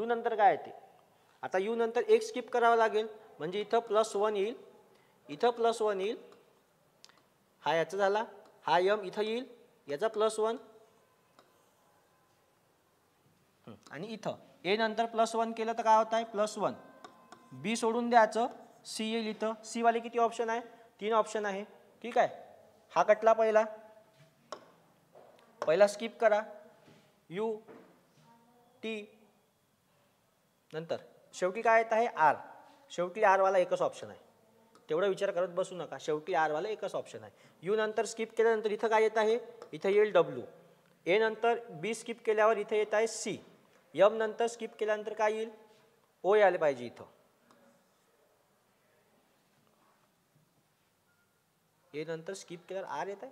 A: नंतर काय येते, आता यू नंतर एक स्किप करावं लागेल म्हणजे इथं +1 येईल, इथं +1 येईल. हा याचा झाला, हा यम इथं येईल, याचा +1 आणि इथं ए नंतर +1 केलं तर काय होत आहे +1. बी सोडून द्यायचं, सी येईल इथं. सी वाले किती ऑप्शन आहे, 3 ऑप्शन आहे. ठीक आहे, हा कटला पहिला स्किप करा यू टी. नंतर शेवटी काय येत आहे आर, शेवटी आर वाला एकच ऑप्शन आहे, तेवढा विचार करत बसू नका. शेवटी आर वाला एकच ऑप्शन आहे. यू नंतर स्किप केल्यानंतर इथं काय येत आहे, इथं येईल डब्ल्यू. ए नंतर बी स्किप केल्यावर इथं येत आहे सी. यम नंतर स्किप केल्यानंतर काय येईल, ओ यायला पाहिजे इथं. ए नंतर स्किप केल्यावर आर येत आहे,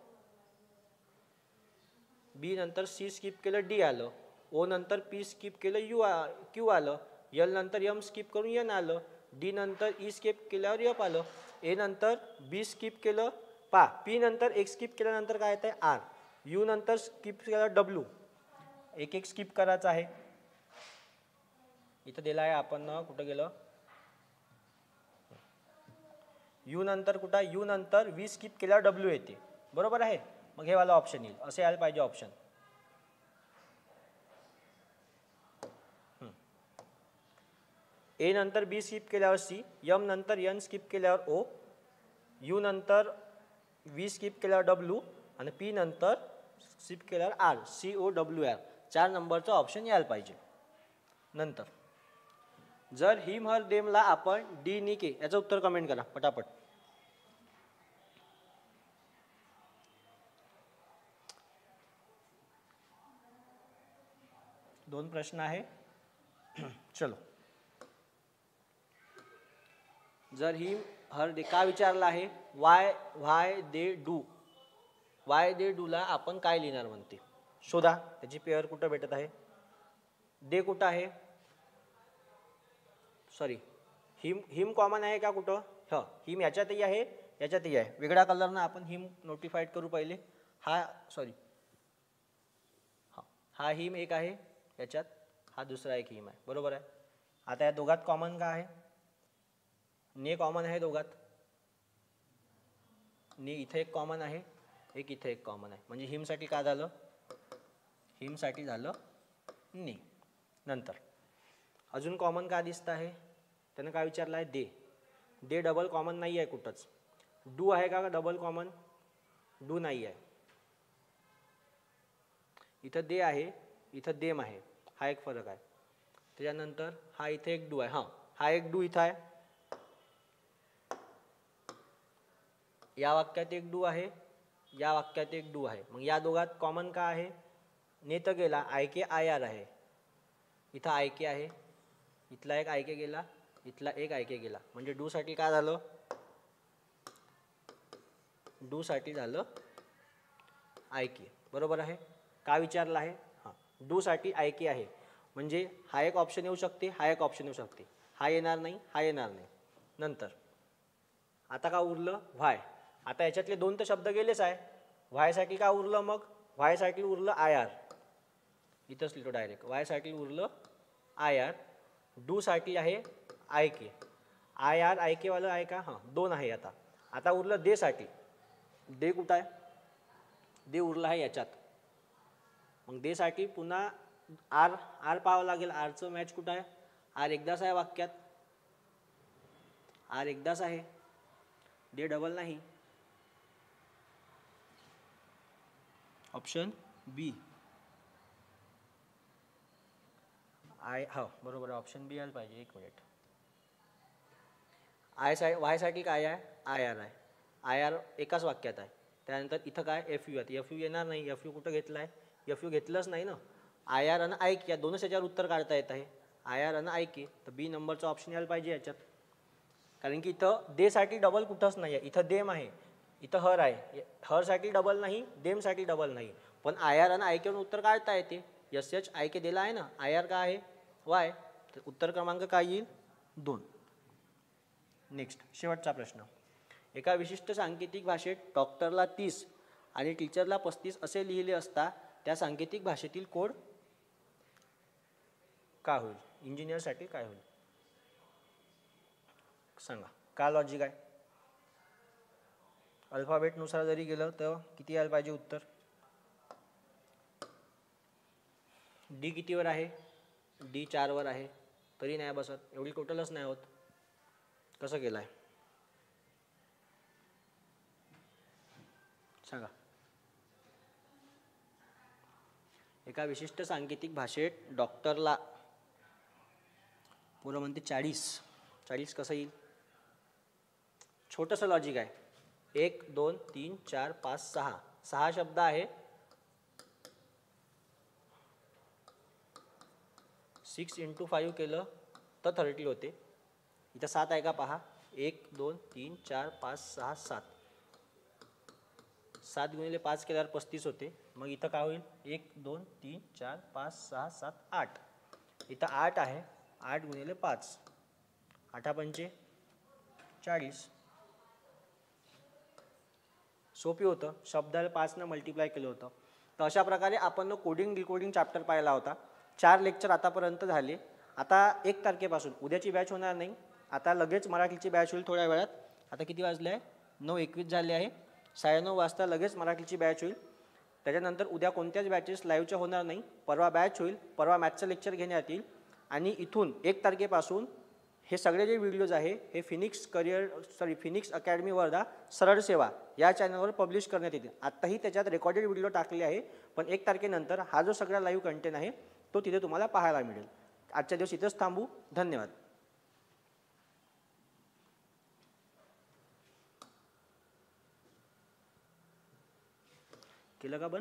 A: बी नंतर सी स्किप केलं डी आलं, ओ नंतर पी स्किप केलं क्यू आलं, यल नंतर यम स्किप करून एन आलं, डी नंतर ई स्किप केल्यावर एफ आलं, ए नंतर बी स्किप केलं पी नंतर एक स्किप केल्यानंतर काय येतं आहे आर, यू नंतर स्किप केलं डब्ल्यू. एक स्किप करायचं आहे, इथं दिला आहे आपण, कुठं गेलं यू नंतर, कुठं यू नंतर वी स्किप केल्यावर डब्ल्यू येते, बरोबर आहे. मग हे वाला ऑप्शन येईल, असे यायला पाहिजे ऑप्शन. ए नंतर बी स्किप केल्यावर सी, यम नंतर एन स्किप केल्यावर ओ, यू नंतर वी स्किप केल्यावर डब्ल्यू आणि पी नंतर स्किप केल्यावर R, C O W R. 4 नंबरचं ऑप्शन यायला पाहिजे. नंतर जर हिम हर देमला आपण डी नी के, याचं उत्तर कमेंट करा पटापट. दोन प्रश्न आहे. चलो, जर हिम हर दे का विचारला आहे, वाय दे डू ला आपण काय लिहिणार म्हणते शोधा. त्याची पेअर कुठं भेटत आहे, दे कुठं आहे, सॉरी हिम कॉमन आहे का कुठं, हिम याच्यातही आहे याच्यातही आहे. वेगळ्या कलरनं आपण हिम नोटिफाईड करू पहिले. हा हिम एक आहे याच्यात, हा दुसरा एक हिम आहे, बरोबर आहे. आता या दोघात कॉमन काय आहे, ने कॉमन आहे दोघात, ने इथे एक कॉमन आहे, एक इथे एक कॉमन आहे, म्हणजे हिमसाठी काय झालं, हिमसाठी झालं ने. नंतर अजून कॉमन का दिसत आहे, त्यानं काय विचारलं आहे, दे डबल कॉमन नाही आहे कुठंच. डू आहे का डबल कॉमन, डू नाही आहे. इथं दे आहे, इथं देम आहे, हा एक फरक आहे. त्याच्यानंतर हा इथे एक डू आहे, हा एक डू इथं आहे, या वाक्यात एक डू आहे, या वाक्यात एक डू आहे. मग या दोघात कॉमन का आहे, ने तर गेला, आय के आय आर आहे, इथं आय के आहे, इथला एक आय के गेला, इथला एक आय के गेला, म्हणजे डू साठी काय झालं, डू साठी झालं आय के, बरोबर आहे. का विचारलं आहे, डू साठी आय के आहे, म्हणजे हा एक ऑप्शन येऊ शकते, हा एक ऑप्शन येऊ शकते, हा येणार नाही, हा येणार नाही. नंतर आता का उरलं व्हाय. आता याच्यातले 2 तर शब्द गेलेच आहे. व्हाय साठी का उरलं, मग व्हाय साठी उरलं आय आर, इथंच लिहितो डायरेक्ट, वाय साठी उरलं आय आर. डू साठी आहे I K, I R I K वालं आहे का? हां 2 आहे. आता उरलं दे साठी. दे कुठं आहे? दे उरला आहे याच्यात. मग दे साठी पुन्हा आर पाहावं लागेल. आरचं मॅच कुठं आहे? आर एकदाच आहे वाक्यात. आर एकदाच आहे. दे डबल नाही. ऑप्शन बी. हो बरोबर आहे. ऑप्शन बी यायला पाहिजे. एक मिनिट. वाय साठी काय आहे? आय आर आहे. आय आर एकाच वाक्यात आहे. त्यानंतर इथं काय एफ यू आहे. एफ यू येणार नाही. एफ यू कुठं घेतलं आहे? एफ यू घेतलंच नाही ना. आय आर आणि आय के या दोनच याच्यावर उत्तर काढता येत आहे. आय आर आणि आय के. तर बी नंबरचा ऑप्शन यायला पाहिजे याच्यात. कारण की इथं दे साठी डबल कुठंच नाही आहे. इथं देम आहे. इथं हर आहे. हर साठी डबल नाही. देम साठी डबल नाही. पण आय आर आणि आय केवरून उत्तर काढता येते. एस एच आय के दिला आहे ना. आय आर काय आहे? वाय. तर उत्तर क्रमांक काय येईल? 2. नेक्स्ट शेवटचा प्रश्न. एका विशिष्ट सांकेतिक भाषेत डॉक्टरला 30 आणि टीचरला 35 असे लिहिले असता त्या सांकेतिक भाषेतील कोड काय होईल? इंजिनियरसाठी काय होईल सांगा. का लॉजिक आहे? अल्फाबेटनुसार जरी गेलं तर किती यायला पाहिजे उत्तर? डी कितीवर आहे? डी 4 वर आहे. तरी नाही बसत. एवढी टोटलच नाही होत. कसं केलं आहे सांगा. एका विशिष्ट सांकेतिक भाषेत डॉक्टरला पुरं म्हणते 40 कसं येईल? छोटंसं लॉजिक आहे. 1 2 3 4 5 6 शब्द आहे. 6 × 5 केलं तर 30 होते. इथं 7 आहे का पहा. 1 2 3 4 5 6 7. 7 × 5 केल्यावर 35 होते. मग इथं काय होईल? 1 2 3 4 5 6 7 8. इथं 8 आहे. 8 × 5 8 पंचे 40. सोपी होतं. शब्दाला 5 मल्टिप्लाय केलं होतं. तर अशा प्रकारे आपण कोडिंग डिकोडिंग चॅप्टर पाहिला होता. 4 लेक्चर आतापर्यंत झाले. आता 1 तारखेपासून उद्याची बॅच होणार नाही. आता लगेच मराठीची बॅच होईल थोड्या वेळात. आता किती वाजले आहे? 9:21 झाले आहे. 9:30 वाजता लगेच मराठीची बॅच होईल. त्याच्यानंतर उद्या कोणत्याच बॅचेस लाईव्हच्या होणार नाही. परवा बॅच होईल. परवा मॅथचं लेक्चर घेण्यात येईल. आणि इथून 1 तारखेपासून हे सगळे जे व्हिडिओज आहे हे फिनिक्स अकॅडमी वर्धा सरळ सेवा या चॅनलवर पब्लिश करण्यात येतील. आत्ताही त्याच्यात रेकॉर्डेड व्हिडिओ टाकले आहे. पण 1 तारखेनंतर हा जो सगळा लाईव्ह कंटेंट आहे तो तिथे तुम्हाला पाहायला मिळेल. आजच्या दिवस इथंच थांबू. धन्यवाद. केलं का बंद?